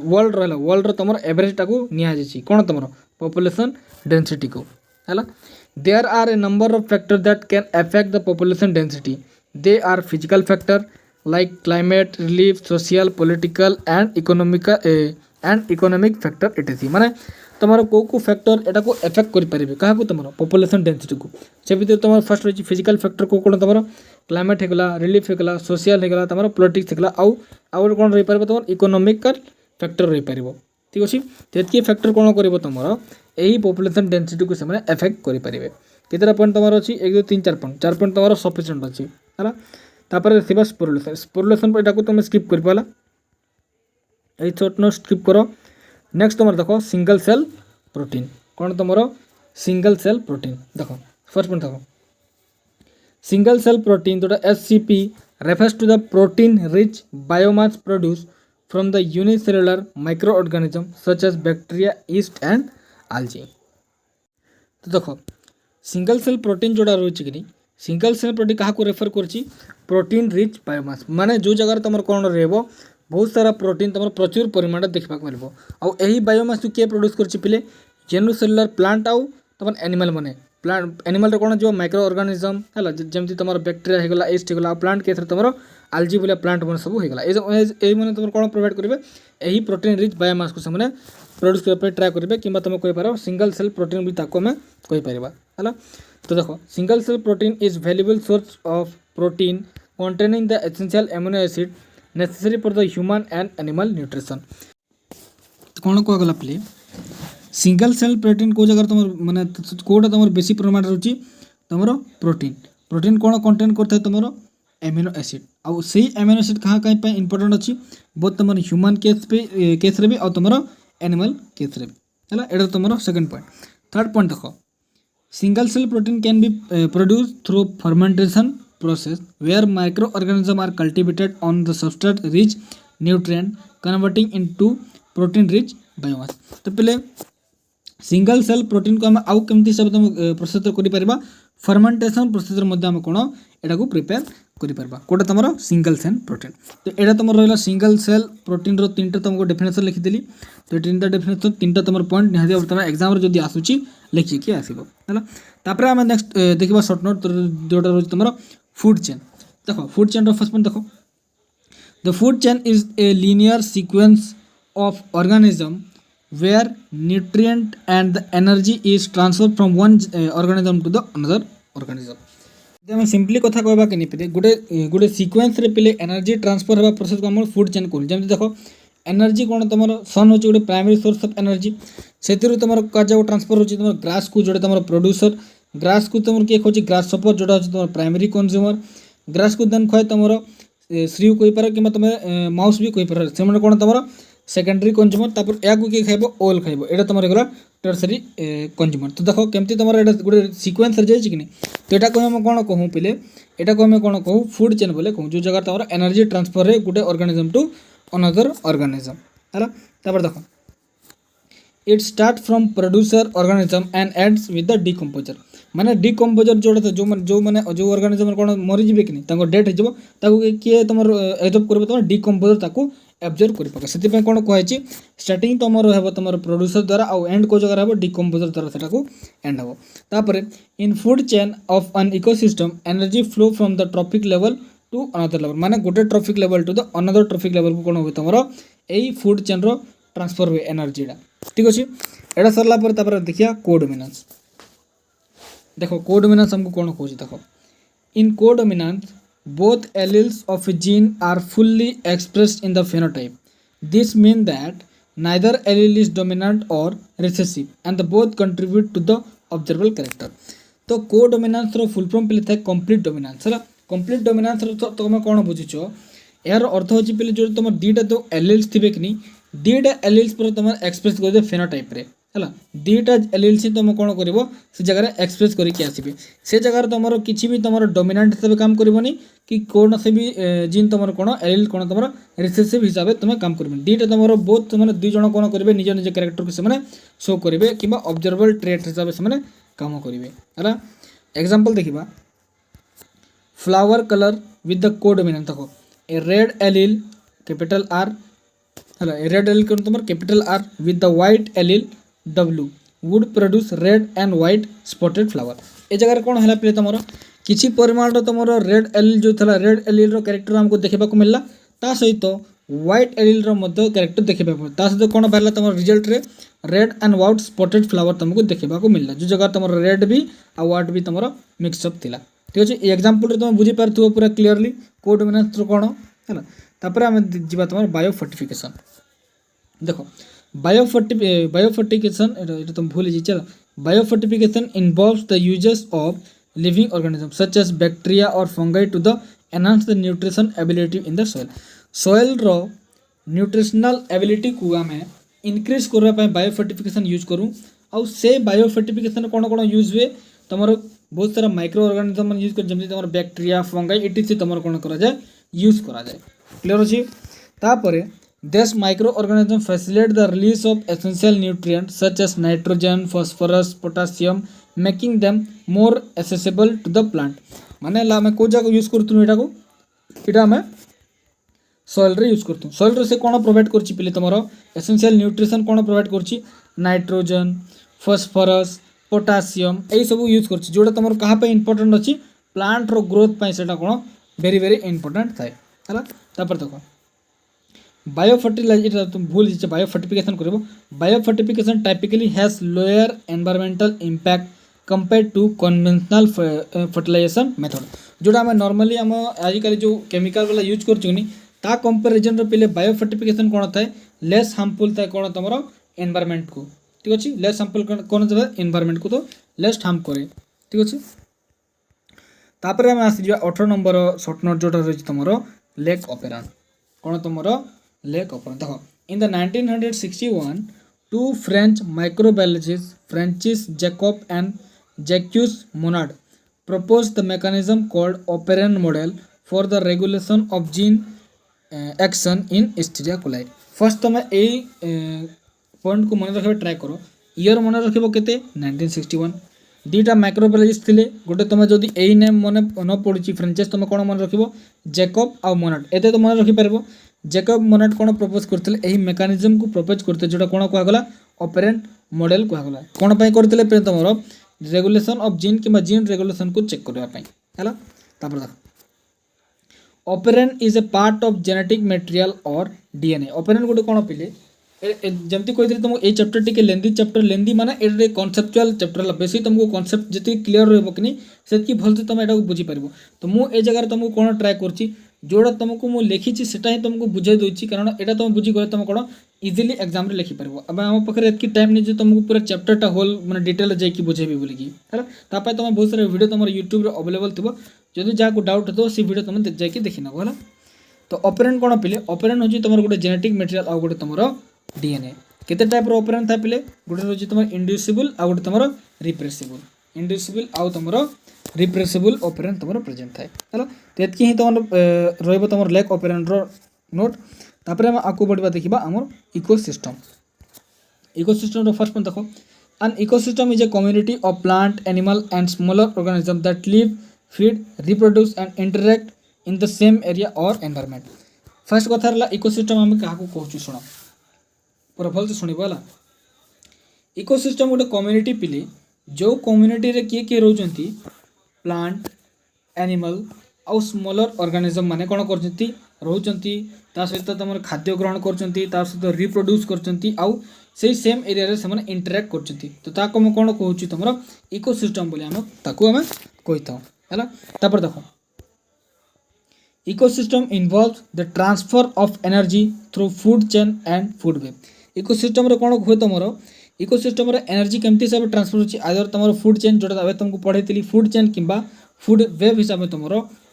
वर्ल्ड रहला वर्ल्ड रो तुम एवरेज टाको निया जेछि कोन तुम पॉपुलेशन डेंसिटी को हैला there are a number of factor that can affect the population density they are physical factor like climate relief social political and economic factor etc माने तुम को फैक्टर एटा को एफेक्ट कर पारे क्या तुम पॉपुलेशन डेंसिटी को से भीतर तुम फर्स्ट रही फिजिकल फैक्टर को कौन तुम क्लाइमेट होगा रिलीफ होगा सोशल होगा तुम पॉलिटिक्स होगा आउ कौन रही पार तुम इकोनॉमिकल फैक्टर रही पार ठीक अच्छे तेतकी फैक्टर कौन कर तुम यही पॉपुलेशन डेंसिटी को से एफेक्ट करेंगे केतटा पॉइंट तुम अच्छी 1 2 3 4 पॉइंट तुम सफिशिएंट अच्छी है तापर स्पोरुलेशन पर एटा तुम स्किप कर पाला यही छोट नोट स्किप करो नेक्स्ट तुम देखो सिंगल सेल प्रोटीन कौन तुम सिंगल सेल प्रोटीन देखो फर्स्ट पॉइंट देखो सिंगल सेल प्रोटीन जोटा SCP refers to the protein rich biomass produce from the unicellular micro organism such as bacteria yeast and algae तो देखो single cell protein जोड़ा रही कि सिंगल सेल प्रोटीन क्या refer कर protein rich biomass माने जो जगह तुम कौन रहो बहुत सारा प्रोटीन तुम प्रचुर परिमाण देखा मिले आई बायोमास को किए प्रोड्यूस कर पिले यूनिसेलुलर प्लांट आउ तुम एनिमल मैंने प्लांट एनिमल कौन जो माइक्रो ऑर्गेनिज्म है जमी तुम बैक्टीरिया होगा यीस्ट होगा प्लांट केस तुम आल्जी बोलिया प्लांट मन सब होगा यही मैंने तुम कौन प्रोवाइड करेंगे यही प्रोटीन रिच बायोमास को से प्रोड्यूस करने ट्राए करेंगे कि तुम कहींपार सिंगल सेल प्रोटीन भी ताको आम कहींपर है तो देखो single cell protein is valuable source of protein containing the essential amino acid necessary for the human and animal nutrition कौन कहगला पे सिंगल सेल प्रोटीन को जगह तुम माने कोटा तुम बेसी परिमाण रही तुम प्रोटीन प्रोटीन कौन कंटेन करता है तुम एमिनो एसिड आउ से एमिनो एसिड कहाँ कहीं इंपोर्टेंट अच्छी बहुत तुम ह्यूमन केस रे भी और तुम एनिमल केस रे भी है एटा तुम सेकंड पॉइंट थर्ड पॉइंट देखो single cell protein can be produce through fermentation process where microorganisms are cultivated on the substrate rich nutrient converting into protein rich biomass तो पहले सिंगल सेल प्रोटीन को हम आउ केमती सब तुम प्रोसेस करि परबा फर्मेंटेशन प्रोसेस मध्ये हम कोन एटा को प्रिपेयर करि परबा कोटा तमरो सिंगल सेल प्रोटीन तो एटा तमरो रहला सिंगल सेल प्रोटीन रो तीनटा तुमको डेफिनेशन लिखि देली तो तीनटा डेफिनेशन तीनटा तमरो पॉइंट निहाती तुम एग्जाम रे जदी आसुची लिखि के आसीबो हला तापर हम नेक्स्ट देखिबा शॉर्ट नोट जोटा रो तमरो फूड चेन देखो food chain row first point देखो the food chain is a linear sequence of organism where nutrient and the energy is transferred from one organism to the another organism. ଯଦି ଆମେ simply କଥା କହିବା କି ନିପିରେ ଗୋଟେ ସିକ୍ୱେନ୍ସରେ ପିଲେ energy transfer ହେବା ପ୍ରୋସେସକୁ ଆମର ଫୁଡ୍ ଚେନ୍ କହୁଛୁ। ଯେମିତି ଦେଖ ଏନର୍ଜି କ'ଣ ତୁମର ସନ୍ ହେଉଛି ଗୋଟେ ପ୍ରାଇମେରୀ ସୋର୍ସ ଅଫ୍ ଏନର୍ଜି, ସେଥିରୁ ତୁମର କୁହାଯାଉ ଟ୍ରାନ୍ସଫର ହେଉଛି ତୁମର ଗ୍ରାସ୍କୁ ଯେଉଁଟା ତୁମର ପ୍ରଡ୍ୟୁସର, ଗ୍ରାସ୍କୁ ତୁମର କିଏ ଖାଉଛି ଗ୍ରାସ୍ ସପର ଯେଉଁଟା ହେଉଛି ତୁମର ପ୍ରାଇମେରୀ କନଜ୍ୟୁମର, ଗ୍ରାସ୍କୁ ଦେନ୍ ଖୁଆଏ ତୁମର ଶ୍ରୀ କହିପାର କିମ୍ବା ତୁମେ ମାଉସ୍ ବି କହିପାର, ସେମାନେ କ'ଣ ତୁମର सेकेंडरी कंज्यूमर, तापर या किए खाइब ओल खाइब, यहाँ तुम गला टर्सरी कंज्यूमर। तो देख केमती तुम गोटे सिक्वेन्स जाइए कि नहीं, तो यहाँ को हम कौन कहूँ पिले, यहाँ को आम कौन कहूँ फूड चेन बोले कहूँ, जो जगह तुम एनर्जी ट्रांसफर है गोटे ऑर्गेनिज्म टू अनदर ऑर्गेनिज्म है। तापर देख it start from producer organism and ends with the decomposer, माने डिकम्पोजर जोड़ा जो मैंने जो ऑर्गेनिज्म कौन मरीजे कि नहीं डेथ हो किए तुम एब्जॉर्ब कर तुम डिकम्पोजर ताको एब्जॉर्ब कर पके, से कौन कहुई स्टार्टिंग तुम हे तुम प्रोड्यूसर द्वारा आउ एंड को जगह हे डिकम्पोजर द्वारा से एंड हम। तापर in food chain of an ecosystem energy flow from the trophic level to another level, माने गोटे trophic level to the another trophic level को कौन हुए तुम यही फूड चेन रो ट्रांसफर हुए एनर्जीटा। ठीक अच्छे, यहाँ सरला देखिए कोडोमिनेंस। देखो कोडोमिनेंस हमको कौन कहूँ, देखो इन codominance both alleles of a gene are fully expressed in the phenotype. This means that neither allele is dominant or recessive and the both contribute to the observable character. तो codominance रो full form पे complete dominance है। Complete dominance रो तुम कौन बुझीच, यार अर्थ होची पे जो तुम दीटा जो एलिल्स थिबे कि नहीं, दीटा एलिल्स पर तुम एक्सप्रेस कर फेनोटाइप रे है, दीटा एलिल्स ही तुम कौन कर से जगह एक्सप्रेस करके आसबे, से जगह तुम किसी भी तुम डोमिनेंट हिसाब से काम करनी कि कौन से भी जीन तुम कौन एलिल कौन तुम रिसेसिव हिसाब से तुम काम कर, दीटा तुम बहुत तुम दुई जन कौन करेंगे निज निज कैरेक्टर को से शो करेंगे कि ऑब्जर्वेबल ट्रेट हिसाब से काम करेंगे है। एग्जांपल देखिबा flower colour with the codominance, देखो a red allele capital R है, ए रेड एलिल तुम capital R with the white allele W would produce red and white spotted flower। ए जगह कौन है पे तुम किसी परिमाण तुम रेड एलिल जो था रेड एलिल रो कैरेक्टर हमको देखा मिलला, ता सहित व्हाइट एलिल रो मध्य कैरेक्टर देखा ता सहित कौन बाहर तुम रिजल्ट रे red and white spotted flower तुमको देखा मिलला, जो जगह तुम रेड भी आ व्हाइट भी तुम मिक्सअप थिला। ठीक अच्छे, एग्जांपल तुम बुझी पारथो पूरा क्लियरली कोडोमिनेंस रो कौन है। तापर आम जीवा तुम बायोफर्टिफिकेशन। देखो बायोफर्टिफिकेशन ये तुम भूल चल, biofortification involves the uses of living organism such as bacteria और fungi to the enhance the nutrition ability in the soil. Soil रो न्यूट्रिशनल एबिलिटी को आम इनक्रीज करने बायोफर्टिफिकेशन यूज करूँ, आउ से बायोफर्टिफिकेशन कौन कौन यूज हुए तुम बहुत सारा माइक्रो ऑर्गेनिज्म यूज कर, जमी तुम बैक्टीरिया फंगाई इटी तुम कौन कराए यूज कराए। क्लियर अच्छे, तापर These microorganisms facilitate the release of essential nutrients such as nitrogen, phosphorus, potassium, making them more accessible to the plant। माने ला मैं को जगह यूज करतु एटा को, एटा मैं सॉइल रे यूज करतु। सॉइल रे से कोन प्रोवाइड करछि पले तमरो एसेंशियल न्यूट्रिशन कोन प्रोवाइड करछि, नाइट्रोजन, फॉस्फोरस, पोटासियम एई सब यूज करछि, जोटा तमरो कहा पे इंपोर्टेंट अछि प्लांट रो ग्रोथ पे, सेटा कोन वेरी वेरी इंपोर्टेंट थाए हला। तापर देखो बायोफर्टिलाइजर तुम भूल जाइए बायोफर्टिफिकेशन करो। Biofortification typically has lower environmental impact compare to conventional fertilization method, जोटा आम नॉर्मली आम आजिकल जो केमिकल वाला यूज कर कंपेरिजन पे बायोफर्टिफिकेशन कौन थाए लेस हार्मफुल थाए कौन तुम एनवायरमेंट को। ठीक अच्छे, लेस हार्मफुल कौन एनवायरमेंट को तो लेस हार्म करे। ठीक अच्छे, तापर आम आसी 18 नंबर शॉर्ट नोट जोटा रही तुम लेक ऑपेरन कौन तुम लेक ऑपेरन। देखो in the 1961 two French microbiologists Francis Jacob and Jacques Monod proposed the mechanism called operand model for the regulation of gene action in Escherichia coli। First तुम यही point को मन रखा ट्राए करो, ईयर मन रखिब केते 1961। दुईटा माइक्रोबायोलॉजिस्ट थिले, गोटे तुम जदि यही नेम मन न पड़ी फ्रेंचेस तुम कौन मन रखिब जैकब आ मोनाड, एते तो मन रखिपार। जैकब मोनाड कौन प्रपोज करते यही मेकानिजम को प्रपोज करते जोटा कौन कहगला ऑपरेंट मॉडल कहगला। कौन पाई करते तुम रेगुलेशन ऑफ जीन कि जीन रेगुलेशन को चेक करने है। तापर देख operand is a part of genetic material और डीएनए ऑपरेंड गोटे कौन पिले जमती कही तुमको ये चैप्टर टी लेंदी चैप्टर लेंदी माने ये कॉन्सेप्चुअल चैप्टर बेसी तुमको कॉन्सेप्ट जी क्लीयर रही कि से भलसे तुम यहाँ बुझीपार तो मुझे जगह तुमको कौन ट्राए कर जोड़ा तुमको मुझे लिखी से तुमको बुझे दूसरी कारण यहाँ तुम बुझीगले तुम कौन इजिली एग्जाम रे लिखिपार अब आम पाखे ये टाइम नहीं तुमको पूरा चैप्टरटा होल मैंने डिटेल जाकि बुझेबी बोलिकी है तुम बहुत सारा वीडियो तुम यूट्यूब अवेलेबल थी जदि जहाँ डाउट हो सी वीडियो तुम जाकि देखी नब है तो ऑपरेंड कौन पिले ऑपरेंड हूँ तुम गोटे जेनेटिक मटेरियल आउ गोटे तुम डीएनए केते टाइप रो ऑपरेंड था पिले गोटे रोज तुम इंड्यूसिबल आउ गोटे तुम रिप्रेसिबल इंड्यूसिबल आउ तुम रिप्रेसिबल ऑपरेंड तुम प्रेजेंट थाए है तो ये ही तुम रही तुम लैक ऑपरेंड रो नोट तापर हम आगू बढ़ा देखा आम इकोसिस्टम इकोसिस्टम फर्स्ट पॉइंट देखो an ecosystem is a community of plant animal and smaller organism that live feed reproduce and interact in the same area और एनवायरनमेंट फर्स्ट कथा रहा इकोसिस्टम आम क्या कहूँ शुण पूरा भल से शुणव है इकोसिस्टम गोटे कम्युनिटी पिले जो कम्युनिटी रे किए रोचंती प्लांट एनिमल आउ स्मॉलर ऑर्गेनिज्म माने कौन करचंती रोचंती ता सहित तुम खाद्य ग्रहण करचंती ता सहित रिप्रोड्यूस करचंती आउ से सेम एरिया रे से इंटरैक्ट करचंती तो ताको हम कौन कहूँ तुम इकोसिस्टम बोली आम ताकू आम कही था है तापर देखो ecosystem involve the transfer of energy through food chain and food web ecosystem रे कौन हुए तुम इकोसिस्टम रे एनर्जी केमती हिसाब से ट्रांसफर होची आदर तुम फूड चेन जोटा अबे तुमको पढ़ाई फूड चेन किंबा फूड वेब हिसाब से तुम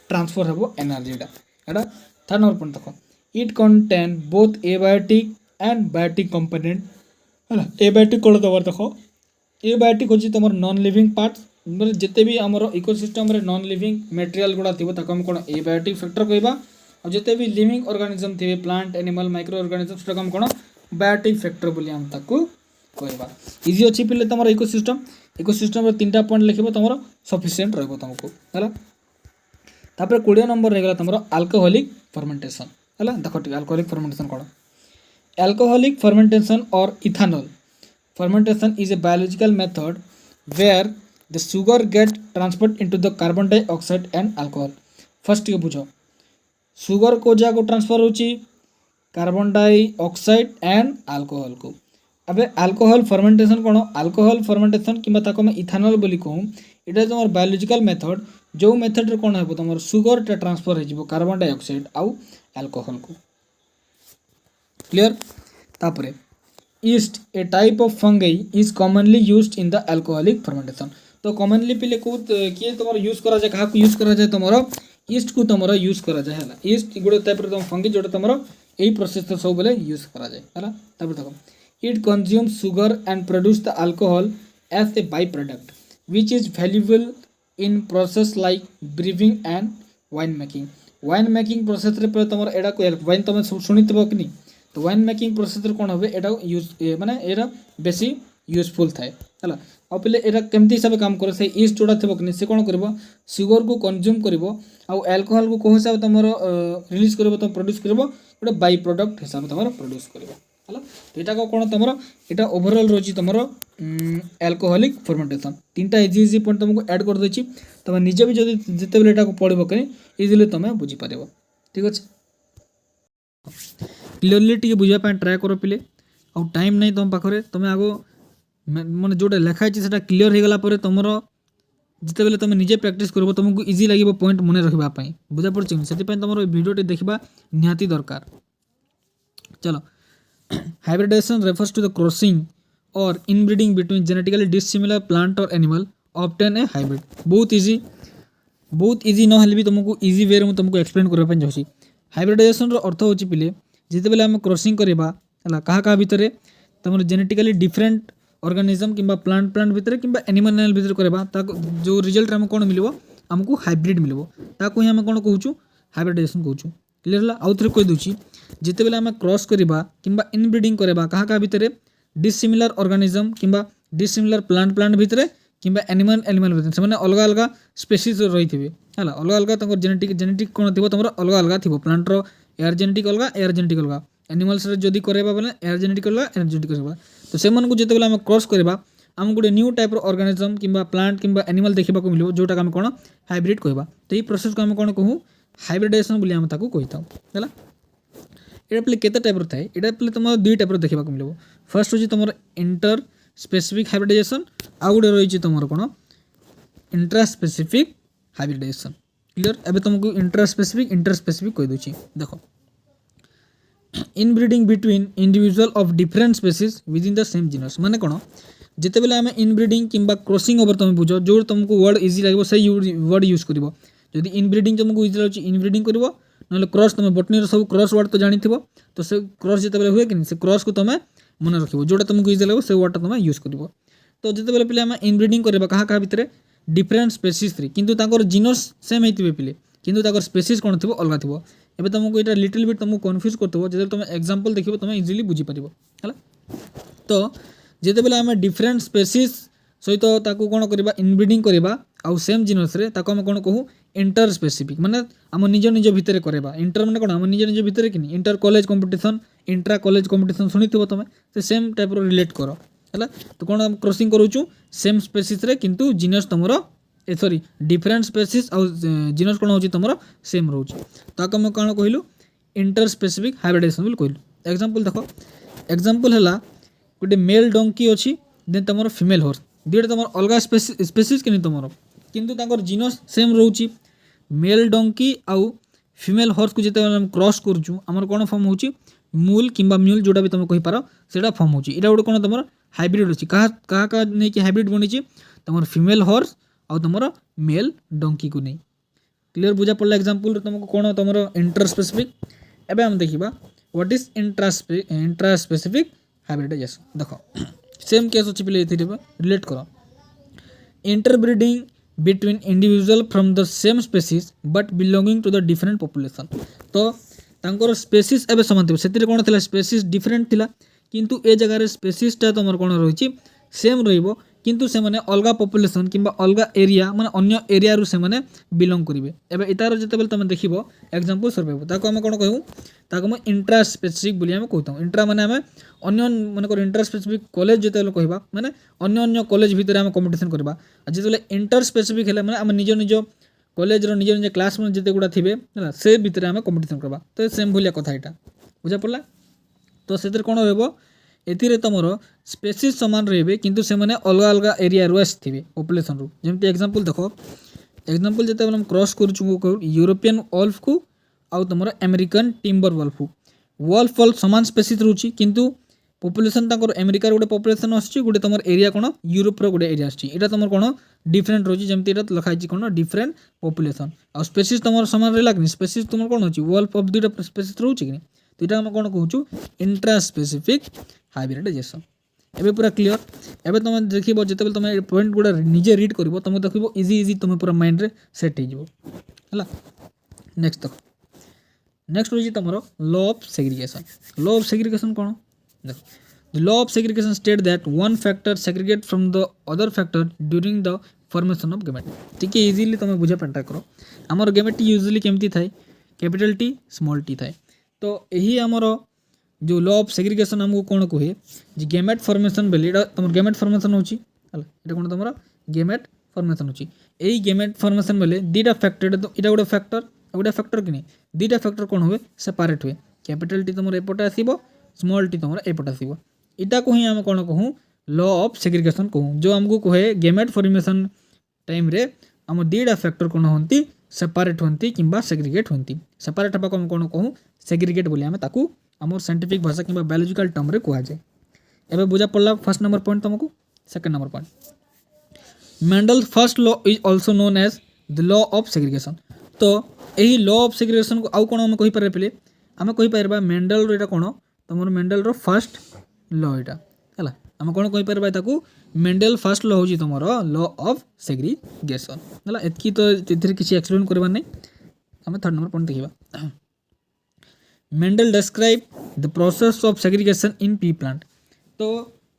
ट्रांसफर हेबो एनर्जीटा एटा थर्ड नंबर पॉइंट देखो it contain both abiotic and biotic component है एबायोटिक कौन दबार देखो एबायोटिक होची तुम नॉन लिविंग पार्ट्स मतलब जिते भी आमर इकोसिस्टम रे नॉन लिविंग मटेरियल गुड़ा थी ताको कौन एबायोटिक फैक्टर कहबा और जिते भी लिविंग ऑर्गेनिज्म थे प्लांट एनिमल माइक्रो ऑर्गेनिज्म से कौन बायोटिक फैक्टर बोली हम ताको कहबा इजी अच्छी पिले तुम इकोसिस्टम रे तीन पॉइंट लिखब तुम सफिशिएंट रहबो तुमको है तापर 20 नंबर रह गला तुम अल्कोहलिक फर्मेंटेशन है देख अल्कोहलिक फर्मेंटेशन कौन अल्कोहलिक फर्मेंटेशन और ethanol fermentation is a biological method where the sugar get transferred into the carbon dioxide and alcohol first ये बुझ सुगर को जगह ट्रांसफर होची कार्बन डाइऑक्साइड एंड अल्कोहल को अबे अल्कोहल फर्मेंटेशन कौन अल्कोहल फर्मेंटेशन कि मैं इथानॉल बोली कहूँ इटा तुम बायोलॉजिकल मेथड जो मेथड रे कौन है तुम सुगर टा ट्रांसफर हो कार्बन डाइऑक्साइड आउ अल्कोहल को क्लियर तापरे east A type of fungi is commonly used in the alcoholic fermentation तो कॉमनली पिले को किए तुम यूज करा जाए क्या यूज करा जाए तुम ईस्ट को तुम यूज करा जाए है ईस्ट गोटे टाइप तुम फंगी जोटा तुम यही प्रोसेस तो सब बेले यूज करा जाए है देखो it consume sugar and produce the alcohol as a by product which is valuable in process like brewing and wine making process रे तुम एटा वाइन तुम शुणी थो कि तो वाइन मेकिंग प्रोसेस रे कौन हो यूज माने एरा बेसी यूजफुल थाए है आ पे यहाँ केमती हिसाब से काम करे से ईस्ट जोड़ा थी कि से कौन कर सुगर को कंज्यूम कर अल्कोहल को कौ हिसाब तुम रिलीज कर तुम प्रोड्यूस कर गोटे बाई प्रोडक्ट हिसाब से तुम प्रोड्यूस कर है तो यहाँ कौन तुम यहाँ ओभरऑल रही तुम अल्कोहलिक फर्मेंटेशन तीन इजी पॉइंट तुमको ऐड कर देछि तुम निजे भी जब जिते बेले यहाँ पढ़ो कि इजिली तुम बुझीपार ठीक अच्छे क्लीयरली टी बुझापी ट्राए कर पिले आउ टाइम नहीं तुम पाखे तुम आगो मैंने जोटा लिखाई से क्लीयर हो गला तुम जिते बेले तुम निजे प्रैक्टिस कर तुमको इजी लगे पॉइंट मन रखापी बुझा पड़ी से तुम वीडियो देखा निहाती दरकार चलो hybridization refers to the crossing और inbreeding between genetically dissimilar plant और एनिमल ऑब्टेन ए हाइब्रिड बहुत इजी ना भी तुमको इजी वे में तुमको एक्सप्लेन करने चाहूँगी हाइब्रिडाइजेशन अर्थ हो पिले जिते बेले आम क्रॉसिंग करवा है क्या भितर तुम जेनेटिकली डिफरेंट ऑर्गेनिज्म किंबा प्लांट भितर कि एनिमल भितर करवा जो रिजल्ट आम कौन मिलो आमको हाइब्रिड मिलो ताकू ही आम कौन कहूँ हाइब्रिडाइजेशन कहूँ क्लीयर है आउ थे कहीदे जिते बेले आम क्रॉस करवा किंबा इनब्रीडिंग करवा क्या भितर डिसिमिलर ऑर्गेनिज्म किंबा डिसिमिलर प्लांट भितर किंबा एनिमल भितर से अलग अलग स्पेसीज रही थे है अलग अलग जेनेटिक कौन थी तुम अलग अलग थी प्लांटर एयर जेनेटिक अलग एयर जेनेटिक अलग एनिमल्स जदि करवा बोले एयर जेनेटिक अलग एयर जेनेटिक करवा तो से जिते बेले आम क्रॉस करवा आम गोटे न्यू टाइप ऑर्गेनिज्म किंबा प्लांट किंबा एनिमल देखा मिले जोटा आम कौन हाइब्रिड कहवा तो ये प्रोसेस को आम कौन कहूँ हाइब्रिडाइजेशन बोली आम ताकू कही था है यहाँ पे केते टाइप थाए यहाँ पे तुम दुई टाइप देखा मिले फर्स्ट हूँ तुम इंटर स्पेसिफिक हाइब्रिडाइजेशन आउ गोटे रही तुम कौन इंट्रा स्पेसिफिक हाइब्रिडाइजेशन क्लियर एबे तुमको इंट्रा स्पेसिफिक कह दूची देखो inbreeding between individual of different species with in the same genus माने कौन जिते बेले आम इनब्रीडिंग किंबा क्रॉसिंग ओवर तुम बुझ जो तुमको वर्ड इजी लगे से वर्ड यूज कर जदि इनब्रीडिंग तुमको इजी लगे इनब्रीडिंग कर ना क्रॉस तुम बटनी सब क्रॉस वर्ड तो जानी तो से क्रॉस जिते हुए कि से क्रॉस को तुम मन रख जोटा तुमको इजी लगे से वर्डटा तुम यूज कर तो जिते बेले पे आम इनब्रीडिंग करवा क्या भितर डिफरेंट स्पेसीज थ्री किंतु जीनस सेम होते पे किंतु स्पेसीज कौन थी अलग थी एबे तुमको ये लिटिल बिट तुमको कन्फ्यूज करते जो तुम एग्जांपल देखो तुम इजिली बुझीपर है तो जिते बेले आम डिफरेंट स्पेसीज सहित ताकू कौन करवा इनब्रीडिंग करवा आउ सेम जीनस रे ताको आम कौन कहूँ इंटर स्पेसिफिक माने आम निज निज भितर करवा इंटर माने कौन आम निज निज भितर कि inter college competition intra college competition शुणी तुम से सेम टाइप रिलेट कर है तो कौन आम क्रॉसिंग करूँ सेम स्पेसीज रे किंतु जीनस तुमर सॉरी डिफरेंट स्पेसीज आउ जीनस कौन होची तुमर सेम रोच ताको आम कौन कहलु इंटर स्पेसिफिक हाइब्रिडाइजेशन बोली कहलु एग्जांपल देखो एग्जांपल है गोटे मेल डंकी अच्छी देन तुम फीमेल हॉर्स दुईटा तुम अलग स्पेसीज कि तुम किंतु जीनस सेम रोची मेल डंकी आउ फीमेल हॉर्स को जिते क्रॉस करूँ आमर कौन फॉर्म होची मूल किंबा म्यूल जोटा भी तुम कहींपार से फॉर्म होची इटा गोटे कौन तुम हाइब्रिड अच्छी क्या नहीं कि हाइब्रिड बनी तुम फीमेल हॉर्स आउ तुम मेल डंकी को नहीं क्लियर बुझा पड़ा एग्जांपल तुमको कौन तुम इंटर स्पेसिफिक एबे हम देखिबा what is intra specific hybridisation देखो सेम केस अच्छी पे रिलेट करो interbreeding between individual from the same species but belonging to the different population तो तांकर स्पेसीज एबे समान थी से कौन थी स्पेसीज डिफरेंट थिला किंतु ए जगह स्पेसीजटा तुम कौन रही सेम रहिबो किंतु से माने अलगा पॉपुलेशन किंबा अलगा एरिया माने अन्य एरिया रु से माने बिलोंग करिवे एबे इतार जेतेबेल तुम देखिबो एग्जांपल सरबेबो ताको हम कोन कहू ताको हम इंट्रा स्पेसिफिक बोली हम कहताऊ इंट्रा माने हम अन्य माने को इंट्रा स्पेसिफिक कॉलेज जेतेबेल कहबा माने अन्य अन्य कॉलेज भितर हम कंपटीशन करबा आ जेतेबेल इंटर स्पेसिफिक हेले माने हम निज निज कॉलेज रो निज निज क्लास में जेते गुडा थिबे हला से भितर हम कंपटीशन करबा तो सेम भलिया कथा एटा बुझा पड़ला तो सेतिर कोन रहबो एथिरे तुमर स्पेसीज सामान रहिबे किंतु से माने अलग अलग एरिया रो आथिबे पॉपुलेशन रो जेमति एग्जांपल देखो एग्जांपल जेते हम क्रॉस करू यूरोपियन वॉल्फ को आउ तुमर अमेरिकन टिम्बर वॉल्फ सामान स्पेसीज रहउची किंतु पॉपुलेशन ताकर अमेरिका रो गोटे पॉपुलेशन आछी गोटे तुमर एरिया कोन यूरोप रो गोटे एरिया आछी एटा तुमर कोन डिफरेंट रहउची जेमति एटा लखाइची कोन डिफरेंट पॉपुलेशन आ स्पेसीज तुमर सामान रे लागनी स्पेसीज तुमर कोन होची वॉल्फ ऑफ दुटा स्पेसीज रहउची कि तो इटा हम कोन कहउछु इंट्रा स्पेसिफिक हाइब्रिडाइजेशन एबे पूरा क्लियर एबे तुम देखिबो जेतेबेल तुम पॉइंट गुडा निजे रीड करिवो तुम देखिबो इजी इजी तुम पूरा माइंड रे सेट हो जिवो हला नेक्स्ट देखो नेक्स्ट होची तुमरो लॉ ऑफ सेग्रीगेशन कोन देखो the law of segregation state that one factor segregate from the other factor during the formation of gamete ठीक है इजीली तुम बुझा पेंटा करो हमर गेमेट यूजुअली केमती थाए कैपिटल टी स्मॉल टी थाए तो यही हमर जो लॉ ऑफ सेग्रीगेशन हमको कौन कहे जे गेमेट फॉर्मेशन बेले एटा तुम गेमेट फॉर्मेशन होची हला एटा कोन तुमरा गेमेट फॉर्मेशन होची एई गेमेट फॉर्मेशन बेले दीटा फैक्टर एटा गोटे फैक्टर कि दीटा फैक्टर कौन हुए सेपरेट हुए कैपिटल टी तुमर एपटे आसीबो स्मॉल टी तुमर एपटे आसीबो इटा को ही हम कौन कहूँ लॉ ऑफ सेग्रीगेशन कहूँ जो हमको कहे गेमेट फॉर्मेशन टाइम रे हम दीटा फैक्टर कौन होंती सेपरेट होंती किंबा सेग्रीगेट होंती सेपरेट हबा हम कौन कहूँ सेग्रीगेट बोली हम ताकू आमर साइंटिफिक भाषा किंबा बायोलॉजिकल टर्म रे कहा जाए एबे बुझा पड़ला फर्स्ट नंबर पॉइंट तुमको second number point Mendel first law is also known as the law of segregation तो यही लॉ ऑफ सेग्रीगेशन को आउ कोन हम कहि पारे पले हम कहि पारबा मेंडल रो एटा कोन तुमर मेंडल रो फर्स्ट लॉ एटा हला हम कोन कहि पारबा ताकू मेंडल फर्स्ट लॉ होजी तुमर लॉ ऑफ सेग्रीगेशन हला एतकी तो तिथि किछि एक्सप्लेन करबा नै हम थर्ड नंबर पॉइंट देखिबा Mendel describe the process of segregation in P plant तो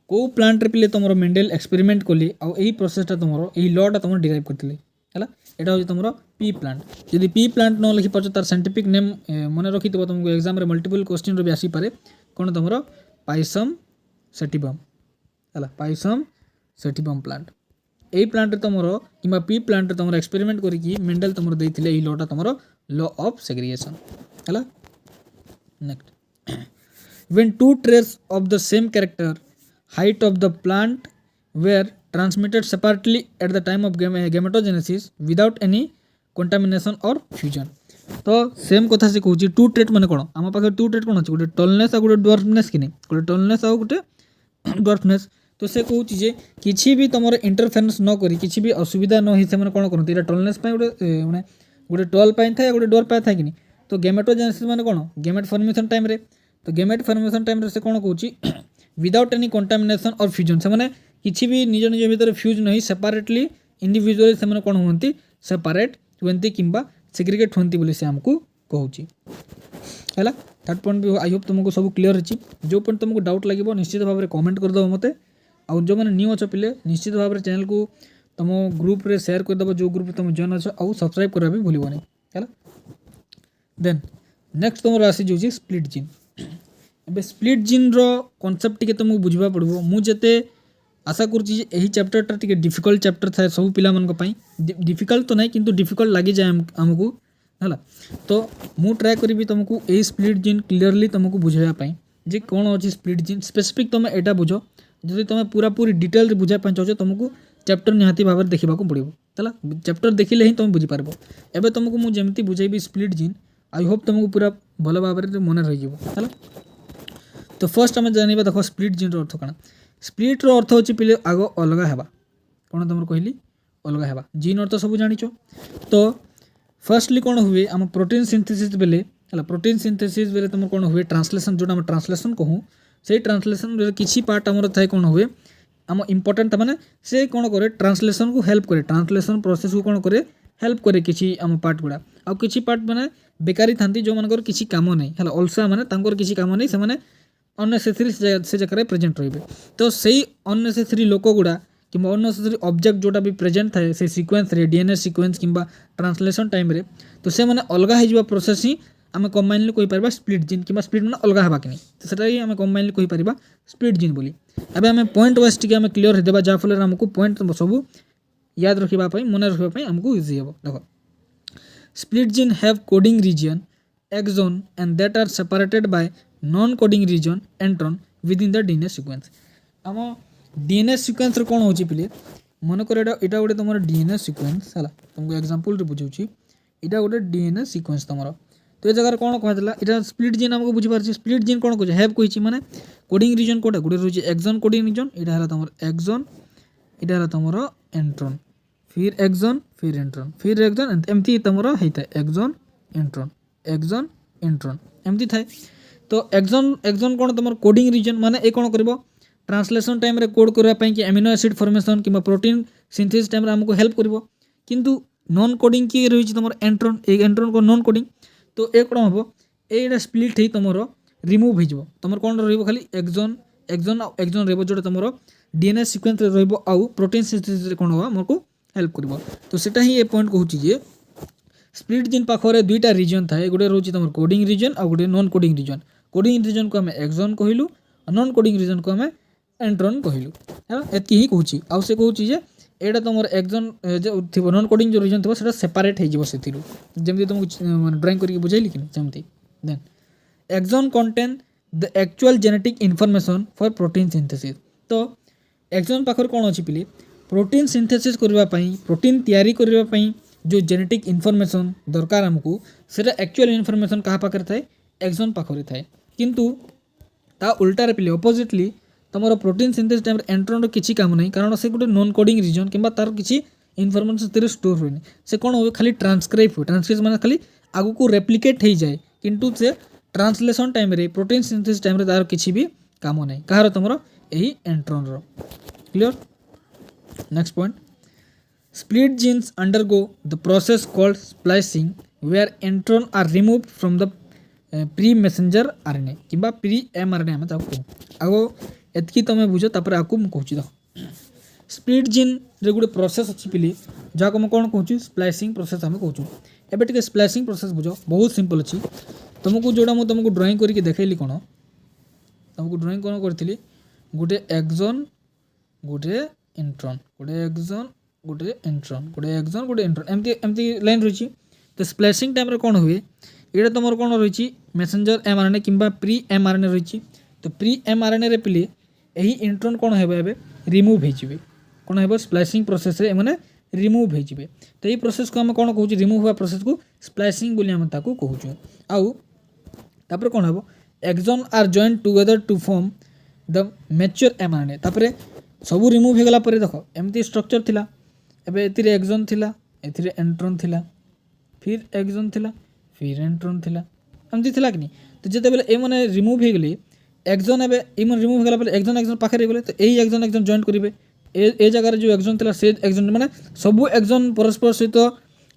को प्लांट रे पिले तुमरो मेंडल एक्सपेरिमेंट कोली आ एही प्रोसेसटा तुमरो एही लॉटा तुमरो डिराइव करथिले हला एटा हो तुमरो पी प्लांट यदि पी प्लांट न लिखि परछ तार साइंटिफिक नेम मन रखितबो तुमको एग्जाम रे मल्टीपल क्वेश्चन रो भी आसी पारे कोन तुमरो पाइसम सेटिबम हला पाइसम सेटिबम प्लांट एही प्लांट रे तुमरो किबा पी प्लांट रे तुमरो एक्सपेरिमेंट करिकि मेंडल तुमरो देथिले एही लॉटा तुमरो लॉ ऑफ सेग्रीगेशन है। Next, when two traits of the same character height of the plant were transmitted separately at the time of gametogenesis without any contamination or fusion। तो same कथा से कहूँ to trait मैंने कौन आम पाखे to trait कौन अच्छे गोटे टलनेस आ गोटे डॉर्फनेस कि नहीं गोटे टलनेस आ गोटे डॉर्फनेस। तो से कहूँ जे किसी भी तुम इंटरफेरेन्स न करी किसी भी असुविधा न ही से कौन करते टलनेस गोटे मैंने गोटे टल पाई था गोटे डोर पाई था कि नहीं। तो गेमेटोजेनेसिस मैंने कौन गेमेट फॉर्मेशन टाइम रे तो गेमेट फॉर्मेशन टाइम से कौन कहूँ विदाउट एनी कंटामिनेशन और फ्यूजन से किसी भी निज निज भितर फ्यूज नहीं सेपरेटली इंडिविजुअली से कौन होती सेपरेट हुए कि सेग्रीगेट होती बोली से आमको कहूँ है। थर्ड पॉइंट भी आई होप तुमको सब क्लीयर अच्छी जो पॉइंट तुमको डाउट लगे निश्चित भाव में कमेंट करदेव मत आउ जो मैंने न्यू अच्छ पिले निश्चित भाव में चैनल को तुम ग्रुप रे शेयर करदेव जो ग्रुप तुम जॉइन अच्छ आउ सब्सक्राइब करवा भी भूलनी है। देन नेक्स्ट तुम आसी जाऊँगी स्प्लिट जीन। ए स्प्लिट जीन कनसेप्ट टी तुमको बुझा पड़ो मुझे आशा करुँची चैप्टरटा टी डिफिकल्ट चैप्टर थाए सब पिलामानंपाई डिफिकल्ट तो नहीं किंतु डिफिकल्ट लगी जाए आमको है। तो मु ट्राए करी तुमको यही स्प्लिट जीन क्लीयरली तुमको बुझाई जे कौन अच्छी स्प्लिट जीन स्पेसिफिक तुम एटा बुझ जब तुम पूरा पूरी डिटेल बुझाई चाहो तुमको चैप्टर निहाती भाव में देखा पड़ो है। चैप्टर देखिले ही तुम बुझीपार एवं तुमको मुझे बुझेबी स्प्लिट जीन आई होप तुमको पूरा भल भाव में मन रही है। तो फर्स्ट आम जाना देख स्प्लिट जीन अर्थ कण स्प्लिट अर्थ हो पे आग अलग है कौन तुम कहली अलग है जीन अर्थ सब जान। तो फर्स्टली कौन हुए आम प्रोटीन सिंथेसिस बेले है प्रोटीन सिंथेसिस बेले तुम कौन हुए ट्रांसलेशन जो ट्रांसलेशन कहूँ से ट्रांसलेशन किसी पार्ट आमर थाए कौन हुए आम इम्पोर्टाट माने से कौन करे ट्रांसलेशन को हेल्प करे ट्रांसलेशन प्रोसेस को कौन करे हेल्प करे किसी आम पार्ट गुड़ा आउ किसी पार्ट माने बेकारी था जो मानकर किसी काम नहीं है अलसा माने किसी काम नहीं से अननेसेसरी से जगह प्रेजेंट रे। तो सही अननेसेसरी लोक गुड़ा कि अननेसेसरी ऑब्जेक्ट जोटा भी प्रेजेंट थाए से सीक्वेंस रे डीएनए सीक्वेंस किंबा ट्रांसलेशन टाइम रे तो से माने अलगा हो प्रोसेस ही आम कम्बाइनली कहीपर स्प्लिट जीन कि स्प्लिट मैंने अलग है कि नहीं तो सेटा ही आम कम्बाइनली कहीपर स्प्लिट जीन बोली। एबे आम पॉइंट वाइज टी आम क्लीयर होदेबा जहाँफल आमको पॉइंट सब याद रखापी मन रखापी आमको इजी हे। देख split gene have coding region exon and that are separated by non coding region intron within the DNA sequence. आम डीएनए सीक्वेंस कौन हो पे मनकर यहाँ गोटे तुम डीएनए सीक्वेंस है तुमको एग्जांपल रे बुझाऊँ यहाँ गोटे डीएनए सीक्वेंस तुम तो ये जगह कौन कहला यहाँ स्प्लिट जीन आमको बुझीपार स्प्लिट जीन कौन कहे हैव कही माने कोडिंग रीजन कोटा गोटे रोचे एक्सोन कोडिंग रीजन यहाँ है तुम एक्सोन यहाँ है तुम एंट्रन फिर एक्सोन फिर एंट्रन फिर एक्सोन एमती तुम होता है एक्सोन एंट्रन एमती थाए। तो एक्सोन कौन तुम कोडिंग रीजन माने ए कौन कर ट्रांसलेशन टाइम रे कोड करने कि एमिनो एसिड फॉर्मेशन कि प्रोटीन सिंथेसिस टाइम आमको हेल्प कर किंतु नॉन कोडिंग किए रही तुम एंट्रन एंट्रन को नॉन कोडिंग तो ये कौन हम ये स्प्लिट ही तुम रिमूव हो तुम कौन खाली एक्सोन एक्सोन जो तुम डीएनए सीक्वेंस आउ प्रोटीन सिंथेसिस कौन होगा हमको हेल्प कर। तो सेटा ही ये पॉइंट कहूँ जे स्प्लिट जीन पाखे दुईटा रीजन थाए गोटे रोचे तुम कोडिंग रीजन आ गोटे non coding reason. Coding region को आम एक्सोन कहलु नॉन कोडिंग रीजन को आम एंट्रन कहलु है एति ही कहूँ आउ से कहूँ जे एटा तुम एक्सोन जो थी नॉन कोडिंग जो रीजन थी सेपरेट होमती तुमको ड्राइंग करके बुझेली कि जमती। Then exon contain the actual genetic information for protein synthesis. तो एक्सोन पाखर कौन अच्छी पिले प्रोटीन सिंथेसिस करने प्रोटीन तैयारी करने जो जेनेटिक इनफॉरमेशन दरकार आमको से एक्चुअल इनफॉरमेशन क्या पाखे थाए एक्सोन पाखे थाए किंतु ता उल्टा पिले अपोजिटली तुम प्रोटीन सिंथेसिस टाइम एंट्रन किसी काम नहीं कारण से गोटे नॉन कोडिंग रीजन कि तार किसी इनफॉरमेशन से स्टोर हुए से कौन हुए खाली ट्रांसक्राइब हुए ट्रांसक्राइब माने खाली आगू को रेप्लिकेट हो जाए किंतु से ट्रांसलेशन टाइम रे प्रोटीन सिंथेसिस टाइम रे तार किसी भी काम नहीं कहार तुम यही एंट्रन रो clear. Next point split genes undergo the process called splicing where intron are removed from the pre messenger RNA किंबा प्री एमआरएनए आम कहूँ आगो एतकी तुम बुझ तापर आपको मुझे देख स्प्लिट जीन रे गोटे प्रोसेस अच्छी पिली जहाँ को कौन कहूँ स्प्लाइसिंग प्रोसेस आम कहूँ एबे टिके स्प्लाइसिंग प्रोसेस बुझ बहुत सिंपल अच्छी तुमको जोड़ा मुझे तुमको ड्राइंग करके देखली कौन तुमको ड्राइंग कौन करी गोटे एक्सोन गोटे एंट्रन गोटे एक्सोन गोटे एंट्रन गोटे एक्सोन गोटे एंट्रन एमती एमती लाइन रही तो स्प्लाइसिंग टाइम कौन हुए ये तुम कौन रही मेसेंजर mRNA किंबा प्री mRNA रही तो प्री mRNA रे पिले यही इंट्रोन कौन है रिमूव हो कौन है स्प्लाइसिंग प्रोसेस रे माने रिमूव हो तो ये प्रोसेस को आम कौन कहूँ रिमूव हुआ प्रोसेस को स्प्लाइसिंग बोली आम ताकू कहूँ आउ तापर कौन हम exon are joint together to form the mature mRNA तापर सबू रिमूव हो गला पर देख एमती स्ट्रक्चर थिला एबे एथिरे एक्सोन थिला एथिरे एंट्रोन थिला फिर एक्सोन थिला फिर एंट्रोन थिला एमती थिला कि नहीं तो जिते बेले ए माने रिमूव हो गले एक्सोन एबे ए माने रिमूव हो गला पर एक्सोन एक्सोन पाखे रह गले तो एही एक्सोन एक्सोन जॉइंट करिवे ए जगह जो एक्सोन थिला से एक्सोन माने सबू एक्सोन परस्पर सहित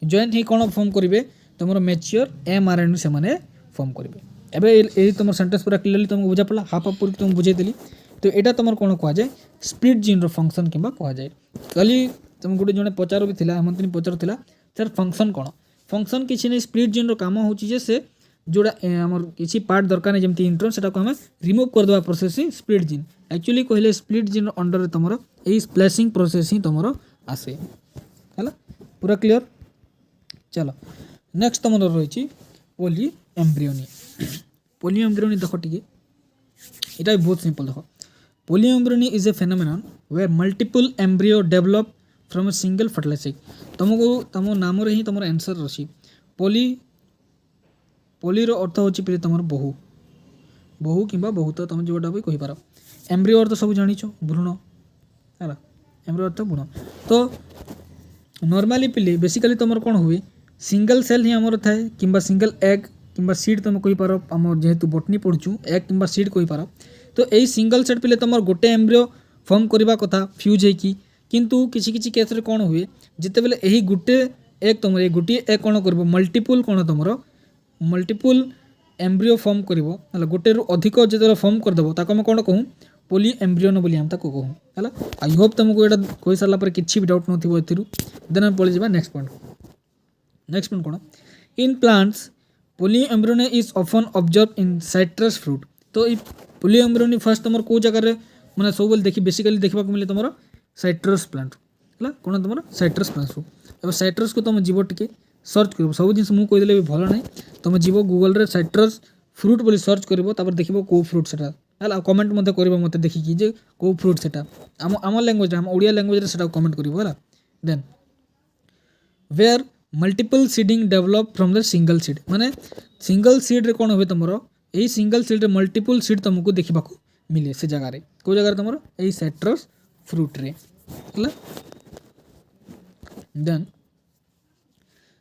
जॉइंट ही कौन फॉर्म करिवे तुमर मैच्योर mRNA से माने फॉर्म करिवे एबे ए तुम सेंटेंस पूरा क्लियरली तुमको बुझा पड़ा हाफ हाफ पूरी तुम बुझे देली तो एटा तुम कौन कह जाए स्प्लिट जीन रो फंक्शन किंबा कह जाए कली तुम गोटे जने पचारो भी थिला हेमंतनी पचारो थिला सर फंक्शन कौन फंक्शन किसी नहीं स्प्लिट जीन रो काम होची जे से जोड़ा हमर किसी पार्ट दरकार नहीं जमती इंट्रोन सेटा को हम रिमूव कर देबा प्रोसेस ही स्प्लिट जीन एक्चुअली कहले स्प्लिट जीन अंडर रे तुमरो एई स्प्लाइसिंग प्रोसेस ही तुमरो आसे हला पूरा क्लियर चलो नेक्स्ट तुमरो रही पोली एम्ब्रियोनी देख टिके इटा बहुत सिंपल देख polyembryony is a phenomenon where multiple embryo develop from a single fertilize तुमको तुम नाम रे ही तुम आंसर रही पोली अर्थ होची पे तुम बहु कि बहुत तुम जोटा भी कहींपार एम्ब्रियो अर्थ सब जान भ्रूण है एम्ब्रियो अर्थ भ्रूण तो नॉर्मली पिले बेसिकली तुम कौन हुए सिंगल सेल ही आमर थाए कि सिंगल एग कि सीड तुम कहींपार आम जेहेतु बटनी पढ़ुचु एग कि सीड कहींपार तो यही सिंगल सेट पिले तुम गोटे एम्ब्रियो फॉर्म करवा कथा फ्यूज होगी किंतु किसी किसी केस रे कौन हुए जिते बेले यही गोटे एग तुम गोटे एग कौन कर मल्टीपल कौन तुम मल्टीपल एम्ब्रियो फॉर्म कर गोटे रु अधिक जो फॉर्म करदेव ताको आम कौन कहूँ पोली एम्ब्रियोन बोली आम ताको कहूँ है आई होप तुमको यहाँ कही सारापर किसी भी डाउट नथिबो एथिरु देन आम पळि जिबा नेक्स्ट पॉइंट कौन in plants polyembryony is often observe in citrus fruit तो ये पोली एम्ब्रियोन फर्स्ट तुम कौ जगह मैंने सब देखी बेसिकली देखा मिले तुम साइट्रस प्लांट है कौन तुम साइट्रस प्लांट अब साइट्रस को तुम जीव टिके सर्च कर सब जिन मुझे कहीदेले भी भल ना तुम जीव गूगल रे साइट्रस फ्रूट बोली सर्च कर देख कौ फ्रूट से है कमेंट मत कर मत देखिकी जे कौ फ्रूट से आम लैंग्वेज आम ओडिया लैंग्वेज कमेंट कर then where multiple seeding develop from the single seed माने सिंगल सीड रे कौन हुए तुम यही सिंगल सीड रे मल्टीपल सीड तुमको देखा मिले से जगह रे को जगह तुम यही साइट्रस फ्रूट रे है then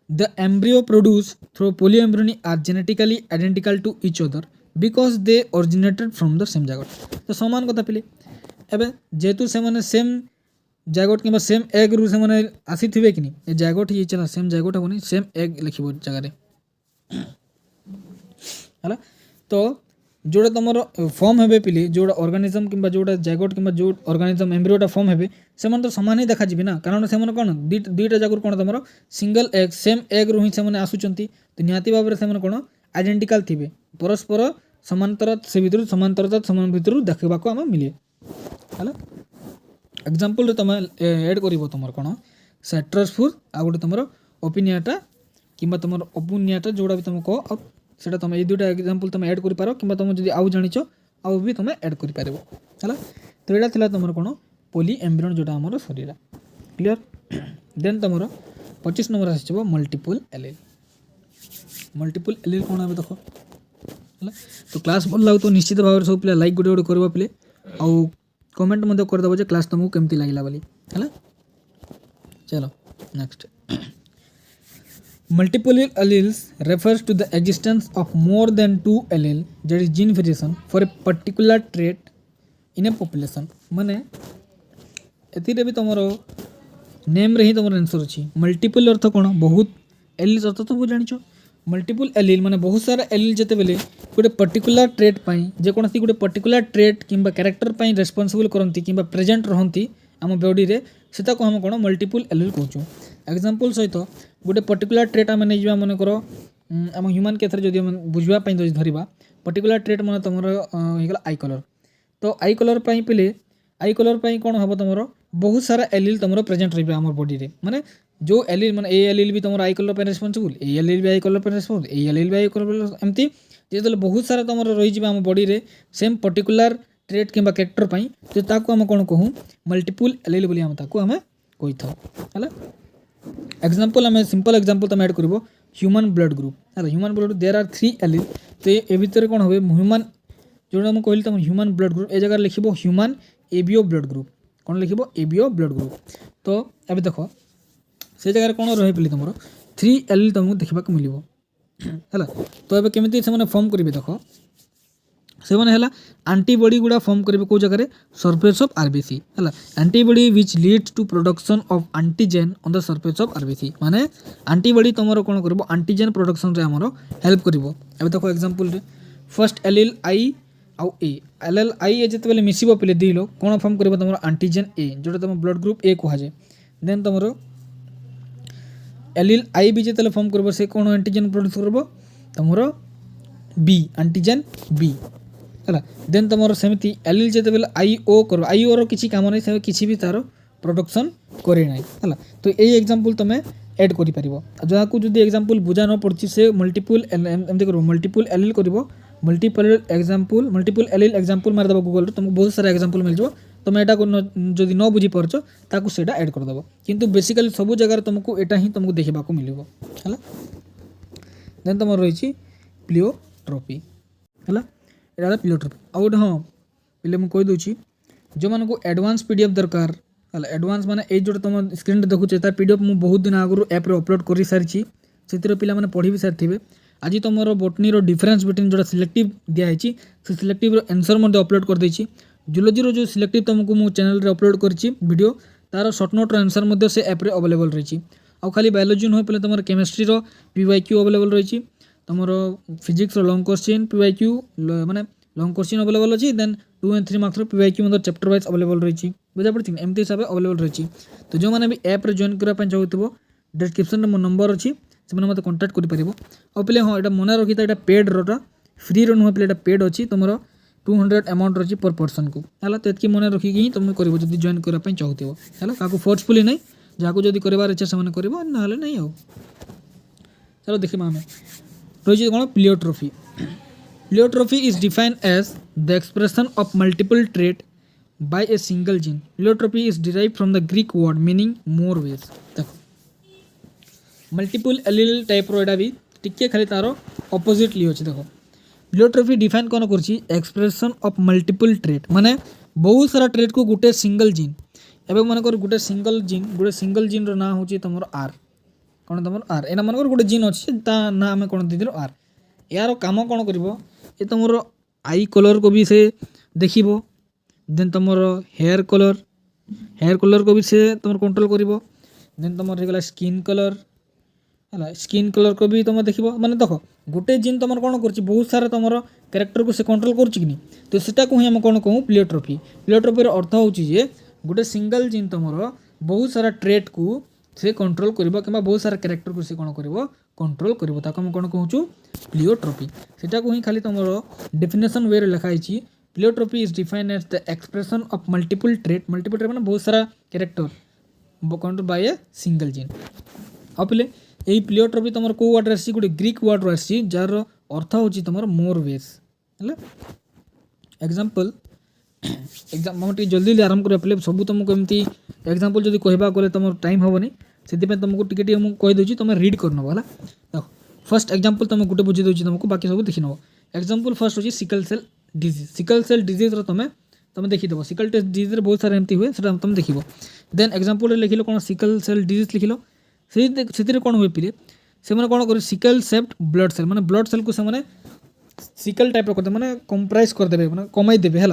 the embryo produced through polyembryony are genetically identical to each other because they originated from the same zygote तो समान कथा पिले एबे जेतु से माने सेम zygote किबा सेम एग रु से माने आसी थिबे कि नहीं ए zygote ही चला सेम zygote होनी सेम एग लिखिबो जगह रे हला तो जोड़ा तुमर फॉर्म हेबे पिले जोड़ा ऑर्गेनिज्म किबा जोड़ा zygote किबा जो ऑर्गेनिज्म एम्ब्रियोटा फॉर्म हेबे से तो समान ही देखा जी ना कारण से कौन दुईटा जगह कौन तुम सिंगल एग सेम एग रु ही से आसुचंती तो निहाती भाव में से कौन आइडेंटिकल थे परस्पर समांतर से भर समांतरता समान भर देखा आम मिले है एग्जांपल तुम ऐड कर तुम कौन साइट्रस फ्रूट आ गए तुम ओपिनियाटा कि तुम ओपुनियाटा जोड़ा भी तुम कह सेटा तुम ये दुटा एग्जांपल तुम ऐड कर पार कि तुम जब आउ जान आउ भी तुम ऐड कर पार है तो यहाँ थी तुम कौन पोली एम्ब्रियोन जोटा आमर शरीर क्लियर देन तुम 25 नंबर आस मल्टीपल एलील कौन है देख है तो क्लास भल लगे तो निश्चित भाव सब पे लाइक गोटे गोटे कर पे आउ कमेंट मत करदेव जो क्लास तुमको केमती लगे बोली है चलो next multiple alleles refers to the existence of more than 2 allele that is gene variation for a particular trait in a population माने एथिरे भी तुम नेम रे ही तुम आंसर अच्छी मल्टीपल अर्थ कौन बहुत एलील्स अर्थ तो जान मल्टीपल एलील माने बहुत सारा एलील जेते बेले गोटे पर्टिकुलर ट्रेट पाई जेकोसी गोटे पर्टिकुलर ट्रेट किंबा कैरेक्टर पाई रेस्पॉन्सिबल करती किंबा प्रेजेंट रहती आम बॉडी रे सेटा को हम कौन मल्टीपल एलील कहूँ एग्जांपल सहित गोटे पर्टिकुलर ट्रेट आम नहीं जावा मन कर आम ह्यूमन केस जो बुझापी धरवा पर्टिकुलर ट्रेट मन तुम होगा आई कलर तो आई कलर पे आई कलर कौन हम तुम बहुत सारा एलील तुम प्रेजेंट रही आम बॉडी रे माने जो एलिल माने ए एलिल भी तुम आई कलर पे रेस्पॉन्सिबल, ए एलिल भी आई कलर पे रेस्पॉन्सिबल, ए एलिल भी आई कलर एमती जो बहुत सारा तुम रही आम बॉडी रे सेम पर्टिकुलर ट्रेट किंबा कैरेक्टर पाई तो ताको हम कौन कहूँ मल्टीपल एलिल बोली हम ताको हमें कही था है। एग्जांपल आम सिंपल एग्जांपल तुम ऐड कर ह्यूमन ब्लड ग्रुप है। Human blood there are 3 allele तो ये भितर कौन हो ह्यूमन जो मुझे कहली तुम ह्यूमन ब्लड ग्रुप ए जगह लिखो ह्यूमन एबीओ ब्लड ग्रुप कौन लिखो एबीओ ब्लड ग्रुप। तो अभी देख से जगह कौन रही पे तुम 3 एलिल तुमको देखा मिले है। तो ये केमी से फॉर्म करेंगे देख से मैंने आंटीबॉडी गुड़ा फॉर्म करेंगे कौ जगह सरफेस ऑफ आरबीसी है। Antibody which leads to production of antigen on the surface of RBC माने आंटीबॉडी तुम कौन कर एंटीजन प्रोडक्शन रे हमरो हेल्प करिवो। अब देखो एग्जांपल रे फर्स्ट एलिल आई आउ ए एल आई जिते बेले मिसिबो पे दी लोग कौन फॉर्म करिवो तुम एंटीजन ए जोटा तुम ब्लड ग्रुप ए कह जाए। देन तुम एलिल आई भी जिते फॉर्म करिवो से कौन एंटीजन प्रोड्यूस करिवो तुम बी एंटीजन बी है। देन तुम सेमती एलिल जिते बेले आई ओ कर आई ओ रो किसी काम नहीं से किसी भी तार प्रोडक्शन करे ना है। तो यही एग्जांपल तुम ऐड कर पार जहाँ को जब एग्जांपल बुझा न पड़ी से मल्टीपल एमती कर मल्टीपल एलिल कर मल्टीपल एलिल एग्जांपल मारिदेव गूगल तुमको बहुत सारा एग्जांपल मिल जाए तुम यहाँ जब न बुझी पार्छ ताकू से ऐड करदेव किंतु बेसिकली सब जगह तुमको यहाँ ही तुमको देखा मिले है। देन तुम रही प्लियोट्रोपी है यहाँ प्लियोट्रोपी आउ गोटे हाँ पे मुझे कहीदे जो मान को एडवांस पीडीएफ दरकार है एडवांस माने ये जो तुम स्क्रीन देखुचे तार पीडीएफ मुझे बहुत दिन आगु ऐप अपलोड कर सारी से पे पढ़ी भी सारी आज तुम बोटनी डिफरेन्स बिटवीन जो सिलेक्टिव दिखाई से सिलेक्टिव आंसर मध्य अपलोड कर देछि। जूलोजी जो सिलेक्टिव तुमको मु चैनल रे अपलोड करछि वीडियो तार शॉर्ट नोट आंसर मध्य से ऐप रे अवेलेबल रही। आउ खाली बायोलॉजी नुहे पे तुम केमिस्ट्री पीवाईक्यू अवेलेबल रही तुम फिजिक्स लॉन्ग क्वेश्चन पीवाईक्यू माने लॉन्ग क्वेश्चन अवेलेबल अच्छी। देन 2 और 3 मार्क्स पीवाईक्यू मतलब चैप्टर वाइज अवेलेबल रही बुझा पड़ी एमती हिसाब से अवेलेबल रही। तो जो मैंने भी ऐप रे जॉइन करने चाहूँ डिस्क्रिप्शन में मो नंबर अच्छी से मत कॉन्टाक्ट कर पे हाँ यहाँ मन रखी था पेड रोटा फ्री नुहे पे पेड अच्छी तुम 200 अमाउंट रही पर पर्सन को है। तो ये मन रखिकी ही तुम कर जॉइन करने चाहूँ है क्या फोर्सफुली नहीं जहाँ जब कर इच्छा से कर ना नहीं आओ। चलो देखा आम रही कौन pleiotropy. Pleiotropy is defined as the expression of multiple trait by a single gene. Pleiotropy is derive from the Greek word meaning more ways. देखो मल्टीपल एलिल टाइप रो भी टिके खाली तार अपोजिटली अच्छे। देखो प्लियोट्रोफी डिफाइन कौन कर एक्सप्रेशन ऑफ मल्टीपल ट्रेट माने बहुत सारा ट्रेट को गोटे सिंगल जीन एवं मनकर गोटे सिंगल जीन रो ना हूँ तुम आर कौन तुम आर एना मनकर गोटे जीन अच्छे ना आम कौन दे आर यार काम कौन कर ये तुम आई कलर को भी से देख देन तुम हेयर कलर को भी से तुम कंट्रोल कर देन तुम रहीगला स्किन कलर है। स्किन कलर को भी तुम देख माने देख गोटे जीन तुम कौन कर बहुत सारा तुम कैरेक्टर को से कंट्रोल कर तो सेटा को ही हम कौन कहूँ प्लियोट्रोफी। प्लियोट्रोफीर अर्थ होचे गोटे सिंगल जीन तुम बहुत सारा ट्रेट को से कंट्रोल करिबो किंबा बहुत सारा कैरेक्टर को से कौन करिबो कंट्रोल करिबो ताको हम कौन कहूँ प्लियोट्रोफी। सेटा को ही खाली तुम डेफिनेशन वे लिखाई pleiotropy is defined as the expression of multiple trait माने बहुत सारा character control by a single gene. अब पे यही प्लियोट्रोफी तुम कौ वर्ड आसी गोटे ग्रीक वर्ड आसी जार अर्थ हूँ तुम मोर वेज है। एग्जांपल टे जल्दी आरंभ कर पे सब तुमको एमती एग्जांपल जब कहवा गले तुम टाइम हेनी से तुमको टी कहीदे तुम रीड कर नब है। देख फर्स्ट एग्जांपल तुम गोटे बुझे दूसरी तुमको बाकी सब देखी नब। एग्जांपल फर्स्ट हूँ सिकल सेल डिजीज तुम देखीदेव सिकल डिजीज बहुत सारा एमती हुए तुम देख। देन एग्जांपल लिखिल कौन सिकल सेल डिजीज लिखिल से कौन हुए पे से कौन कर सिकल सेप्ट ब्लड सेल माने ब्लड सेल को से सिकल टाइप करदे माने कंप्राइज करदे माने कमाई देबे है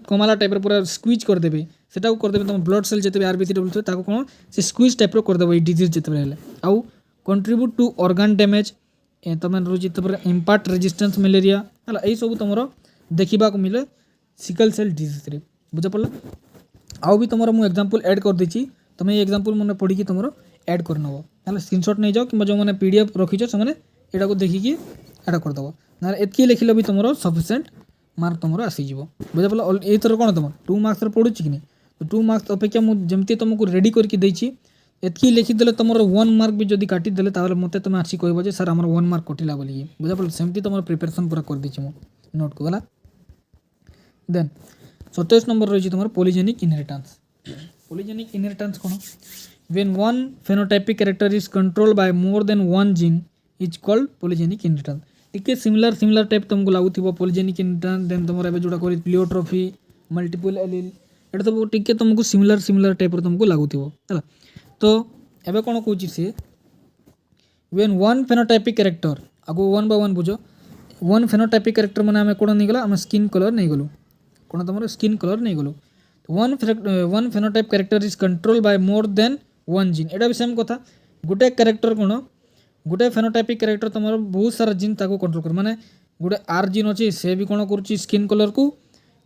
कमाला टाइप पूरा स्क्वीज करदे सेटा को करदे तुम ब्लड सेल जिते आरबीसी डब्ल्यू ताको कौन से स्क्वीज टाइप करदे डिजीज जिते हेले आउ कंट्रीब्यूट टू ऑर्गन डैमेज तुम रोज इम्पार्ट रेजिस्टेंस मलेरिया है यही सब तुम देखा मिले सिकल सेल डिजीज रे बुझा पड़ा। आउ भी तुम मुझे एग्जांपल ऐड कर देछि तुम ये एग्जांपल मैंने पढ़ी तुम ऐड कर नब है स्क्रीनशॉट नहीं जाओ कि जो मैंने पीडीएफ रखीच से यहाँ को देखिकी ऐड करदेव ना एतकी लिखिले भी तुम सफिशिएंट मार्क तुम आसीज बुझा पड़ा। ये थर कौन तुम 2 मार्क्स पड़ू कि नहीं तो 2 मार्क्स अपेक्षा मुझे जमती तुमको रेडी करके देछि एतकी लिखिदेले तुम 1 मार्क भी जदि काटिदेले ताहले मते तुम आसी कहबो जे सर हमर 1 मार्क कटिला बोली बुझा पड़ल सेमती तुम प्रिपरेशन पूरा कर दिछि मो नोट को गला। देन 27 नंबर रही तुम polygenic inheritance. Polygenic inheritance cone when one phenotypic character is controlled by more than one gene is called polygenic inheritance. टिके सिमिलर टाइप तुमको लागुथिबो पॉलीजेनिक इनहेरिटेंस। देन तुम एबे जोटा करी प्लियोट्रॉफी मल्टीपल एलील एटा सब टिके तुमको सिमिलर टाइप तुमको लागुथिबो हला। तो एबे कोन कहूची से व्हेन वन फेनोटाइपिक कैरेक्टर आगो 1 बाय 1 बुझो वन फेनोटाइपिक कैरेक्टर माने हमें कोन नहीं गला हम स्किन कलर नहीं गलो कोन तुमरो स्किन कलर नहीं गलो। One phenotype character is control by more than one gene एटा भी सेम कथा गोटे कैरेक्टर कोन गोटे फेनोटाइपिक कैरेक्टर तुमरो बहुत सारा जीन ताको कंट्रोल कर माने गोटे आर जीन अछि से भी कोन करूची स्किन कलर को।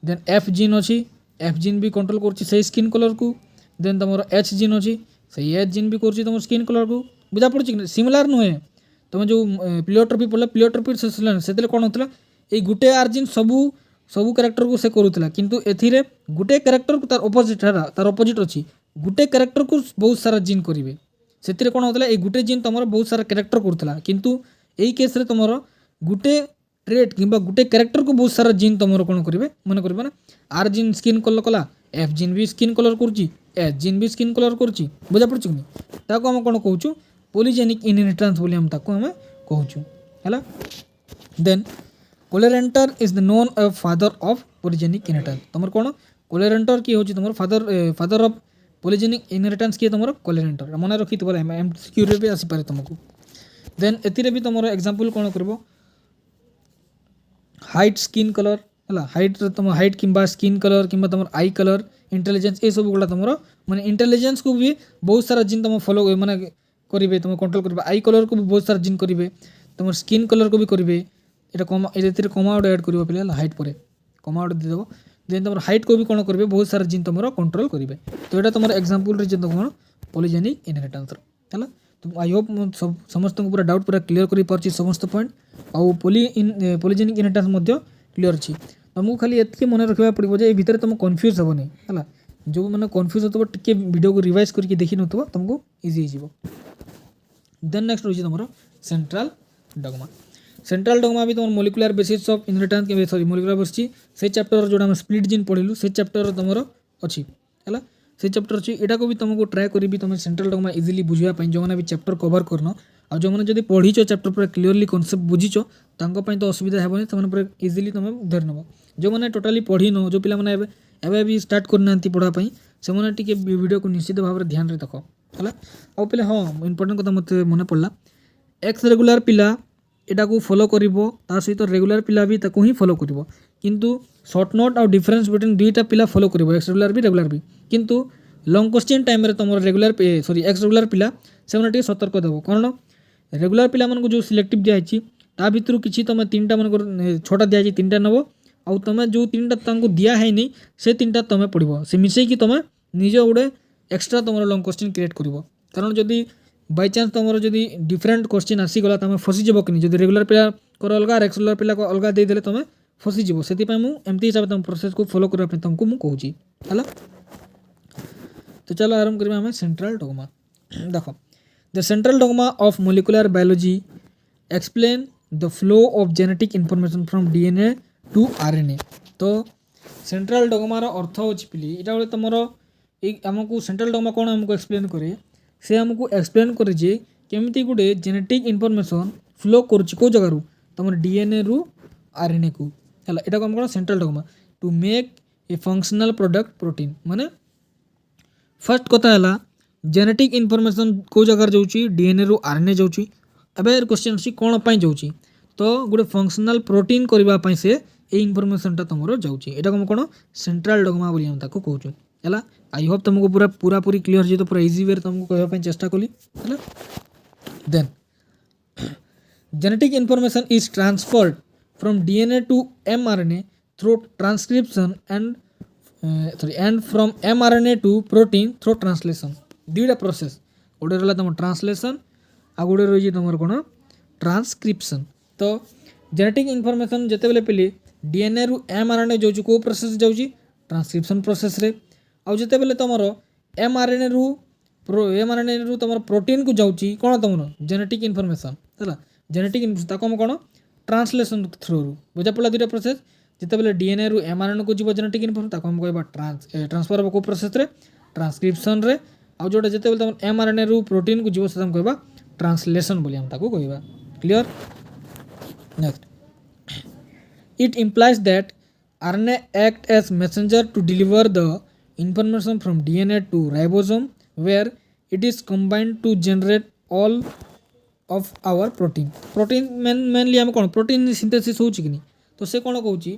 देन एफ जीन अछि एफ जीन भी कंट्रोल करूची से स्किन कलर को। देन तुमरो एच जीन अछि से एच जीन भी करूची तुम स्किन कलर को बुझा पड़छि कि सिमिलर नुहे। तुम जो प्लियोट्रॉफी पड़ला प्लियोट्रॉफी से कोन होतला ए गुटे आर जीन सबू कैरेक्टर को से करूतला किंतु एथिरे गुटे कैरेक्टर को तार ऑपोजिट अछि गुटे कैरेक्टर को बहुत सारा जीन करिवे सेतिरे कोन होतला ए गुटे जीन तमरो बहुत सारा कैरेक्टर करथला किंतु एई केस रे तमरो गुटे ट्रेट किंबा गुटे कैरेक्टर को बहुत सारा जीन तमरो कोन करिवे मन करिवे ना आर जीन स्किन कलर कला एफ जीन भी स्किन कलर करची एच जीन भी स्किन कलर करची बुझा पड़छि कि ताको हम कोन कहूछु पॉलीजेनिक इनहेरिटेंस बोली हम ताको हम कहूछु हैला। Then Kolreuter is the known a father of polygenic inheritance. तुमर कोन कोलेरेंटर की होची तुमर फादर ऑफ पॉलीजेनिक इनहेरिटेंस की तुमर कोलेरेंटर मन रखी तो एमसीक्यू रे भी आसी पारे तुमको। देन एतिरे भी तुमर एग्जांपल कोन करबो हाइट स्किन कलर हला हाइट तुम हाइट किंबा स्किन कलर किंबा तुम आई कलर इंटेलिजेंस ए सब गुला तुम माने इंटेलिजेंस को भी बहुत सारा जिन तुम फॉलो माने करिवे तुम कंट्रोल करिवे आई कलर को भी बहुत सारा जिन करिवे तुम स्किन कलर को भी करिवे एटा कमा एतिरे कमा आउट ऐड करिवो पले हाइट परे कमा आउट दे देबो। देन तुम हाइट को भी कोन करिवे बहुत सारा जिन तुम कंट्रोल करिवे तो एटा तुम एग्जांपल रे जतो कोन पॉलीजेनिक इनहेरिटेंस हला। तुम आई होप समस्त को पूरा डाउट पूरा क्लियर करि परछि समस्त पॉइंट आ पॉलीजेनिक इनहेरिटेंस मध्य क्लियर अछि। तुमको खाली एतके मन रखबा पड़िबो जे ए भीतर तुम कंफ्यूज हो नै हला जो माने कंफ्यूज होतबो टिके वीडियो को रिवाइज करके देखि नतबो तुमको इजी हिजिबो। देन नेक्स्ट होछि तुमरो सेंट्रल डोग्मा। सेंट्रल डोग्मा भी तुम मोलिकुलर बेसिस ऑफ इनहेरिटेंस के सॉरी मोलिकुलर बेसिस से चैप्टर जोडा हम स्प्लिट जीन पढिलु से चैप्टर तुमरो अछि हला से चैप्टर अछि एटा को भी तुमको ट्राई करिबी तुम सेंट्रल डोग्मा इजीली बुझिया पई जो माने भी चैप्टर कवर करनो आ जो माने जदी पढिचो चैप्टर पूरा क्लियरली कांसेप्ट बुझिचो तांको पई तो असुविधा हेबोनी तमने पूरा इजीली तुम धर नबो। जो माने टोटली पढि न जो पिला माने एबे भी स्टार्ट करनांती पढा पई से माने टिके वीडियो को निश्चित भाव ध्यान रे देखो हला। आ पहिले हां इंपोर्टेंट कथा मते मने पड़ला एक्स रेगुलर पिला एटा को फॉलो करिवो ता सहित रेगुलर पिला भी ताको ही फॉलो करिवो किंतु शॉर्ट नोट और डिफरेंस बिटवीन दुईटा पिला फॉलो करिवो एक्स रेगुलर भी किंतु लॉन्ग क्वेश्चन टाइम रे तुम रेगुलर सॉरी एक्स रेगुलर पिला से माने टिके सतर्क देबो कारण रेगुलर पिला मन को जो सिलेक्टिव दिया आछि ता भितर किछि तुम तीनटा मन छोटा दिया आछि तीनटा नबो आ तुम जो तीनटा तांको दिया है नहीं से तीनटा तुम पढ़िबो से मिसई कि तुम निज उडे एक्स्ट्रा तुम लॉन्ग क्वेश्चन क्रिएट करिवो कारण जदी बाय चांस तुम जदी डिफरेंट क्वेश्चन आसी गला तुम फसी जबो कि जदी रेगुलर पिला कर अलगा रेगुलर पिला को अलगा दे देले तुम फसी जबो सेति पय मु एमती हिसाब तुम प्रोसेस को फॉलो करबा पे तुमको मु कहूची हला। तो चलो आरंभ करबा हमें सेंट्रल डोग्मा। देखो the central dogma of molecular biology explain the flow of genetic information from DNA to RNA. तो सेंट्रल डोग्मा रो अर्थ होची पिली एटा बोले तमरो एक हमको सेंट्रल डोग्मा कोन हमको एक्सप्लेन करे से हमको एक्सप्लेन करे जे केमिति गुडे जेनेटिक इंफॉर्मेशन फ्लो करछि को जगह रु तमर डीएनए रु आरएनए को हला एटा को हम कोन central dogma to make a functional product protein माने फर्स्ट कथा हला जेनेटिक इंफॉर्मेशन को जगह जाउछि डीएनए रु आरएनए जाउछि एबे क्वेश्चन अछि कोन पय जाउछि तो गुडे फंक्शनल प्रोटीन करबा पय से ए इंफॉर्मेशन ता तमरो जाउछि एटा हम कोन सेंट्रल डोग्मा बोली हम ताको कहउछु हला। आई होप तुमको पूरा पूरी क्लियर जे तो पूरा इजी वे तुमको कहबा पय चेष्टा कली हला। Then genetic information is transferred from DNA to mRNA through transcription and from mRNA to protein through translation दुईटा प्रोसेस गोटे रहा तुम ट्रांसलेशन आ गोटे रही तुम कौन ट्रांसक्रिप्शन। तो जेनेटिक इंफॉर्मेशन जिते बेले पिले डीएनए रु एमआरएनए जाऊँ को प्रोसेस जाऊँ ट्रांसक्रिप्शन प्रोसेस रे आउ जिते बेले तुम एमआरएनए रु mRNA ରୁ ତମର ପ୍ରୋଟିନ୍ କୁ ଯାଉଛି କ'ଣ ତମର ଜେନେଟିକ୍ ଇନଫର୍ମେସନ୍ ହେଲା ଜେନେଟିକ୍ ତାକୁ ଆମେ କ'ଣ ଟ୍ରାନ୍ସଲେସନ୍ ଥ୍ରୁରୁ ବୁଝା ପଡ଼ିଲା ଦୁଇଟା ପ୍ରୋସେସ୍ ଯେତେବେଳେ DNA ରୁ mRNA କୁ ଯିବ ଜେନେଟିକ୍ ଇନଫର୍ମେସନ୍ ତାକୁ ଆମେ କହିବା ଟ୍ରାନ୍ସଫର୍ ହେବ କେଉଁ ପ୍ରୋସେସ୍ରେ ଟ୍ରାନ୍ସକ୍ରିପ୍ସନ୍ରେ ଆଉ ଯେଉଁଟା ଯେତେବେଳେ ତମର mRNA ରୁ ପ୍ରୋଟିନ୍ କୁ ଯିବ ସେଟା ଆମେ କହିବା ट्रांसलेशन बोली हम ताको कहबा clear next it implies that RNA act as messenger to deliver the information from DNA to ribosome where it is combined to generate all of our protein mainly हम कौन प्रोटीन सिंथेसिस होची कि नहीं तो से कौन कहूची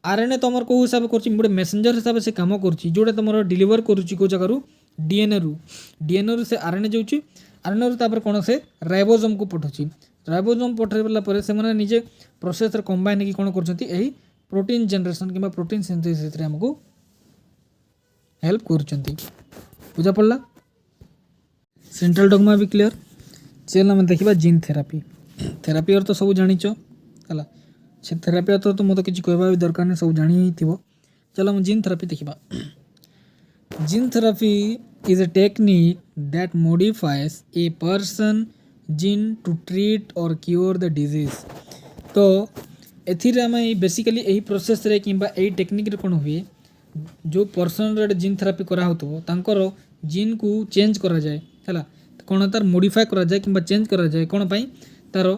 RNA तमर को हिसाब करची गोटे मेसेंजर हिसाब से काम करची जोटे तमर डिलीवर करूची को जगह DNA रू से RNA जाउची RNA रू तापर कौन से राइबोसोम को पठाउची राइबोसोम पठाइला पर से माने निजे प्रोसेस रे कंबाइन की कौन करछंती एही प्रोटीन जनरेशन किंबा प्रोटीन सिंथेसिस रे हमको हेल्प करछंती बुझा पड़ला सेंट्रल डॉगमा भी क्लियर चल हम देखिबा जीन थेरापी और तो सब जानिचो हला से थेरापी तो मत किछि कहबा भी दरकार नै सब जानि हिथिबो चलो हम जीन थेरापी देखिबा gene therapy is a technique that modifies a person gene to treat or cure the disease तो एथिरे आम बेसिकली यही प्रोसेस रे किंबा यही टेक्निक रे कौन हुए जो पर्सन रे जीन थेरापी करा होतो तांकर जीन को चेंज करा जाए हैला कौन तार मॉडिफाई करा जाए किंबा चेंज करा जाए कौन पाई तार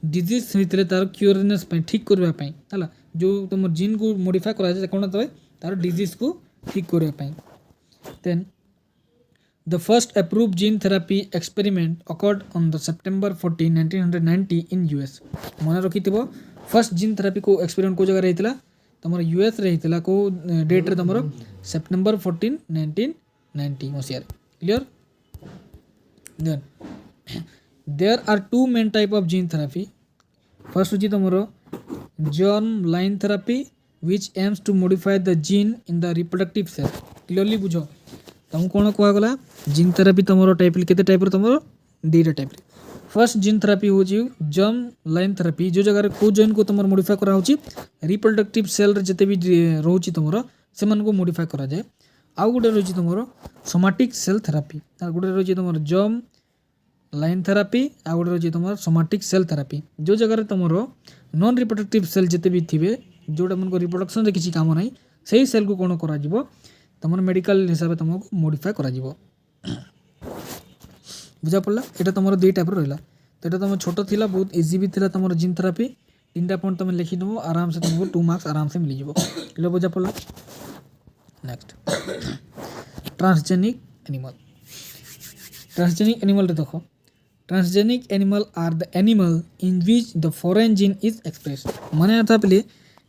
डिजीज होइतले तार क्योरनेस पाई ठीक करबा पाई हैला जो तुम जीन को मॉडिफाई करा जाए कौन तबे तार डिजीज को ठीक करबा पाई then The first approved gene therapy experiment occurred on the September 14, 1990 in US. मन रखिथिबो फर्स्ट जीन थेरापी को एक्सपेरिमेंट को जगह रहितला तमर यूएस रहितला को डेट रे तमर सेप्टेम्बर 14 1990 मसिया clear then there are two main type of gene therapy first जी तमर germ line therapy which aims to modify the gene in the reproductive cell clearly बुझो तुम कौन कहगला जीन थेरापी तुम टाइप केते टाइप तुम दीटा टाइप फर्स्ट जीन थेरापी हो जर्म लाइन थेरापी जो जगह को जॉइन को तुम मॉडिफाई करा होची रिप्रोडक्टिव सेल रे जते भी रहउची तुम से मन को मॉडिफाई करा जाए आउ गोटे रही तुम सोमाटिक सेल थेरापी गोटे रही तुम जर्म लाइन थेरापी आउ गोटे रही तुम सोमाटिक सेल थेरापी जो जगह तुम नॉन रिप्रोडक्टिव सेल जते भी थे जोटा मन को रिप्रोडक्शन रे किसी काम नहीं सही सेल को कौन करा जिवो तुम मेडिकल हिसाब से तुमको मॉडिफाई करा जिवो बुझा पड़ला एटा तुम दुई टाइप रहा तो ये तुम छोट थिला बहुत इजी भी थिला तुम जीन थेरापी 3टा पॉइंट तुम लिखिदेव आराम से तुमको 2 मार्क्स आराम से मिल जाव क्लियर बुझा पड़ला नेक्स्ट ट्रांसजेनिक एनिमल देख transgenic animal are the animal in which the foreign gene is express माने था पहले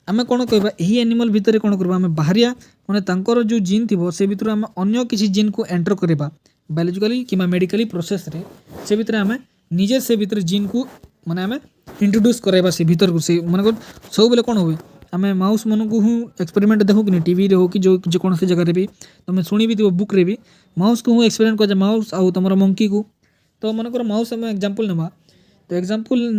आम कौन कहबा यही एनिमल भितर कौन करबा आम बाहरिया माने तांकर जो जीन थिबो से भितर आम अन्य किसी जीन को एंटर करबा बायोलॉजिकली किंबा मेडिकली प्रोसेस रे से भितर आम निजे से भितर जीन को माने आम इंट्रोड्यूस करबा से भितर को से माने सब बेले कौन हुए आम माउस मन को हूँ एक्सपेरिमेंट देखो कि टीवी रे हो कि जो कौन से जगह भी तुम शुणी भी थी बुक रे भी माउस को हूँ एक्सपेरिमेंट कर माउस आउ तुम मंकी को तो मनकर माउस आम एग्जांपल नेमा तो एग्जांपल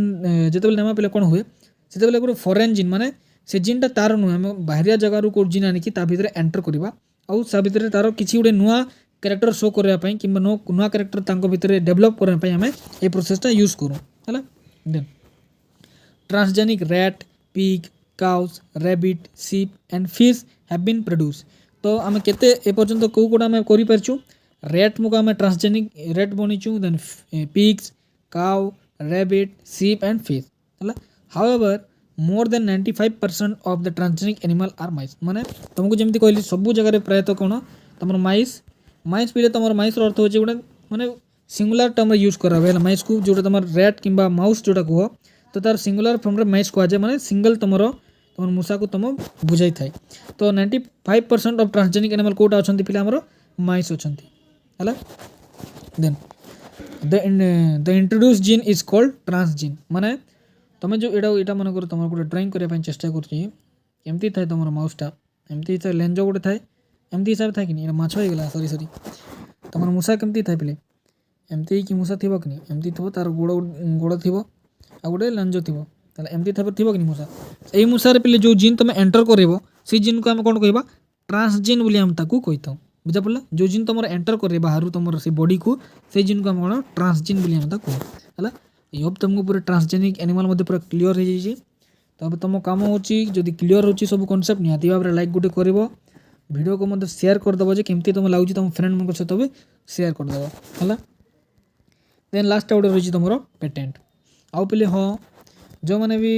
जिते नेमा पे कौन हुए से गोटे फॉरेन जीन माने से जीनटा तार नुहे आम बाहरिया जगार को जीन आनिकी ता भितर एंटर करवा आउ सा भितर तार किसी गोटे नुआ कैरेक्टर शो करने कि नुआ कैरेक्टर तांको भितर डेवलप करने आम ए प्रोसेसटा यूज करूँ है then transgenic rat pig cows rabbit sheep and fish have been produce तो आम केते ए पर्यंत कौ कोटा आम करि परछु रैट मुको आम ट्रांसजेनिक रैट बनिचु then pigs cow rabbit sheep and fish है however more than 95% of the transgenic animal are mice माने तुमको जमती कहली सब जगह प्रायतः कौन तुम माइस भी तुम माइस अर्थ हो माने सिंगुलर टर्म यूज करा हुए माइस को जो तुम रैट किंबा माउस जोटा कह तो तार सिंगुलर फॉर्म रे माइस कह जाए माने सिंगल तुम मूषा को तुम बुझाई थाए तो 95% ऑफ ट्रांसजेनिक एनिमल कोटा अच्छा पे आमर माइस अच्छा है then the introduce gene is called transgene माने तुम जो एटा मन कर तुम गोटे ड्रॉइंग करने चेष्टा करमती थाए तुम माउसटा एमती थाए लेंज गोटे थाए एमती हिसाब थाए कि नहीं माछ होगा सरी तुम मूषा केमती थाए पे एमती कि मूषा थी कि नहीं एमती थो तार गोड़ थी आ गोटे लेंज थी एमती थी कि नहीं मूषा यही मूषार पे जो जीन तुम एंटर कर से जीन को आम कौन कह ट्रांसजीन बोली आम ताकू कही था बुझा पड़ा जो जिन तुम एंटर करे बाहर तुम से बॉडी को से जिन को हम कौन ट्रांसजेन बोली हम कहूँ है। आई होप तुमको पूरा ट्रांसजेनिक एनिमल मध्य पूरा क्लीयर हो जाइए। तो अब तुम काम होची जदि क्लीयर होची सब कॉन्सेप्ट निहाती भाव में लाइक गोटे कर वीडियो को मतलब शेयर करदेव जे केमती तुम लगुच तुम फ्रेंड मान सहित भी शेयर करदेव है। देन लास्ट गोटे रही तुम पेटेंट आउ पे हाँ जो मैंने भी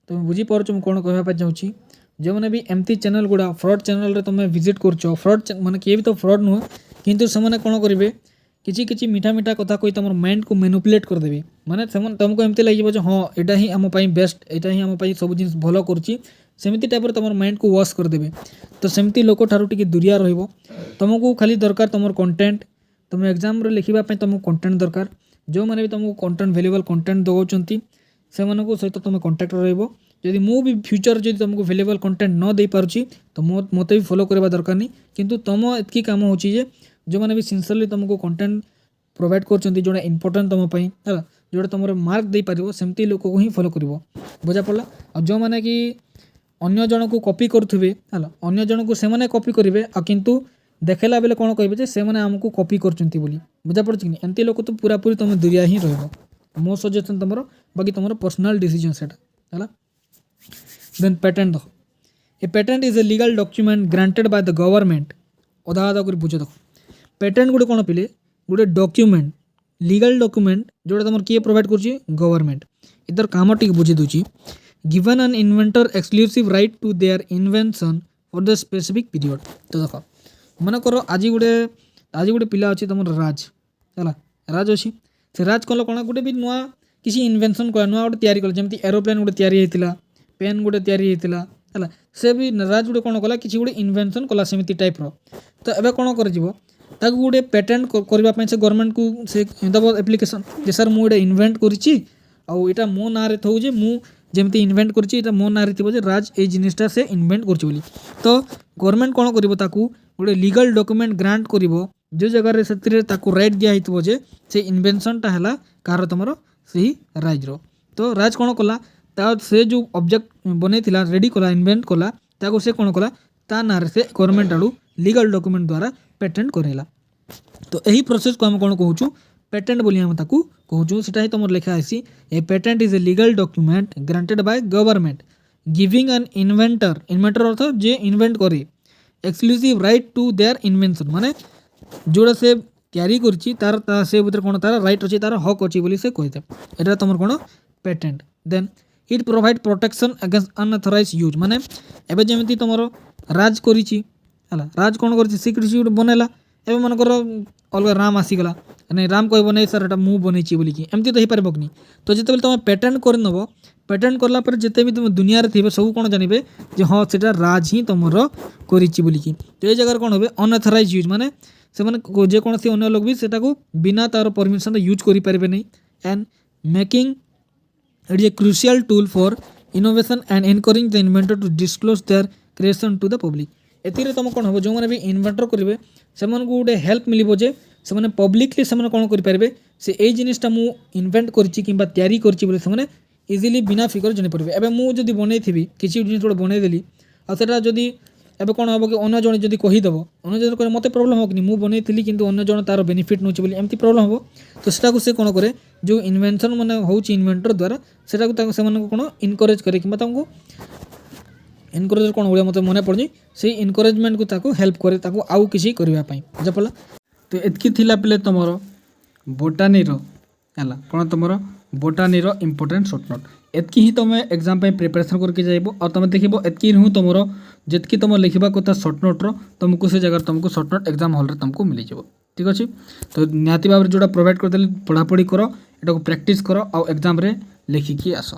तुम बुझीपार मुझे कौन कहवाई चाहूँगी जो मैंने भी एमती चैनल गुड़ा फ्रॉड चैनल रे तुम विजिट कर फ्रॉड माने किए भी तो फ्रॉड नुह किंतु से कौन करेंगे किसी मीठा मीठा कथा कही तुम माइंड को मैनिपुलेट करदेवे माने तुमको एमती लगे हाँ यहाँ ही आम बेस्ट यहाँ ही आम सब जिन भल करमती टाइप तुम माइंड को वॉश करदेवे। तो सेमती लोक ठारू टी दूरिया तुमको खाली दरकार तुम कंटेंट तुम एग्जाम लिखापी तुमको कंटेंट दरकार जो मैंने भी तुमको कंटेंट वैल्यूएबल कंटेंट दौरान से सहित तुम कंटाक्ट रही मु भी फ्यूचर जो तुमको वैल्यूएबल कंटेंट न दे पारुछि तो मत भी फॉलो करवा दरकार नहीं किंतु तुम एतकी काम होची जे जो मैंने भी सिंसियरली तुमको कंटेंट प्रोवाइड कर जोड़ा इंपोर्टेंट तुम है जोड़ा तुम मार्क दे पार सेमती लोक को ही फॉलो कर बुझा पड़ा। और जो मैंने कि अन्य जन को कॉपी करुवे है अन्य जन को से कॉपी करेंगे आ किंतु देखला बेले कौन कहे से आमको कॉपी करचंती बोली बुझा पड़े कि एमती लोक तो पूरा पूरी तुम दूरिया ही रहो मो सजेशन तुम बाकी तुम पर्सनल डिसीजन से है। देन पेटेंट देख ए patent is a legal document granted by the government अधा अधा कर बुझ देख पेटेंट गोटे कौन पिले गोटे डॉक्यूमेंट लीगल डॉक्यूमेंट जोड़ा तुम किए प्रोवाइड कर गवर्नमेंट इधर काम टी बुझी दूची given an inventor exclusive right to their invention for the specific period. तो देख मन कर आज गोटे पिला अच्छी तुम राज है राज अच्छी से राज कल कौन गोटे भी नुआ किसी इन्वेंशन कला नुआ गोटे तैयारी कला जमी एरोप्लेन गोटे तैयारी होता पेन गोटे तैयारी होता है से भी राज गोटे कौन कला किसी गोटे इन्वेंशन कला सेमती टाइप रो। तो एबे कौन कर गोटे पेटेंट करने से गवर्नमेंट को से दब एप्लिकेशन जे सर मुझे इन्वेंट करा मो ना रे थो जे मु जमी इन्वेंट कर मो ना थी राज ये जिनटा से इन्वेंट कर। तो गवर्नमेंट कौन कर गोटे लीगल डॉक्यूमेंट ग्रांट कर जो जगह से राइट दिखाई जे से इन्वेंशनटा है कार तुम से राज रो। तो राज कौन कला से जो ऑब्जेक्ट बन रेडी कला इन्वेंट कला से कौन कला ता ना से गवर्नमेंट आड़ू लीगल डॉक्यूमेंट द्वारा पेटेंट करेला। तो यही प्रोसेस को हम कौन कहूँ पेटेंट बोली हम ताकू कहूँ सीटा ही तुम लिखा आसी a patent is a legal document granted by government giving an inventor अर्थ जे इन्वेंट करे exclusive right to their invention माने जोड़ा से तैयारी करछि तार से भीतर कौन तार राइट अच्छी तार हक अच्छी बोली से कहते एटा तुम कौन patent. Then it provide protection against unauthorize use माने एबे जेमिति तुम राज करिछि है राज कौन कर गोटे बनैला एवं मनकर अलग राम आसीगला नहीं राम कह नहीं सर एटा मु बनई बोलिकी एमती तो हो पार कि। तो जिते तुम पेटेंट करनब पेटेंट कला जिते भी तुम दुनिया रे थे सब कौन जानवे जे हाँ से राज ही तुम करिछि बोलिकी। तो ये जगह कौन हे अनअथराइज यूज माने से जेकोसी अन्य लोग भी सेटा को बिना तार परमिशन यूज करें नहीं and making it is a crucial tool for innovation and encouraging the inventor to disclose their creation to the public. एतिर तुम कौन हम जो मैंने भी इन्वेंटर करेंगे से गोटे हेल्प मिल जे से पब्लिकली से कौन करेंगे से ये जिनटा मु इन्वेंट कर इजिली बिना फिकर जानीपारे। एवं मुझे बनई थी किसी जिन गोटे बनईदेली आटा जदि एवं कौन हम कि अन्य जन जब कहीदेव अन्य जन कहे मत प्रोब्लेम हो कि मुझे बनई थी कि अन्य जन तार बेनिफिट नौ एमती प्रोब्लेम हम। तो सेटा से कौन करे जो इन्वेंशन मैंने हो इन्वेंटर द्वारा से कौन इनकरेज करे कि इनकरेज कौन भाया मत मन पड़ी से इनकरेजमेंट को ताको हेल्प करे ताको आउ किसी करने बुझा पड़ा। तो एतकी थिला पे तुम बोटानी है कौन तुम बोटानी इंपोर्टेंट शॉर्ट नोट एतकी ही तुम एग्जाम प्रिपरेशन करके जाइब और तुम देख एतकी हूँ तुम जितकी तुम लिखा कथा शॉर्ट नोट्र तुमको से जगह तुमको शॉर्ट नोट एग्जाम हॉल तुमको मिल जाए ठीक अच्छे। तो निहाती भाव में जोड़ा प्रोवाइड करदेली पढ़ापढ़ी कर एटा को प्रैक्टिस कर आउ एग्जाम रे लिखिकी आस।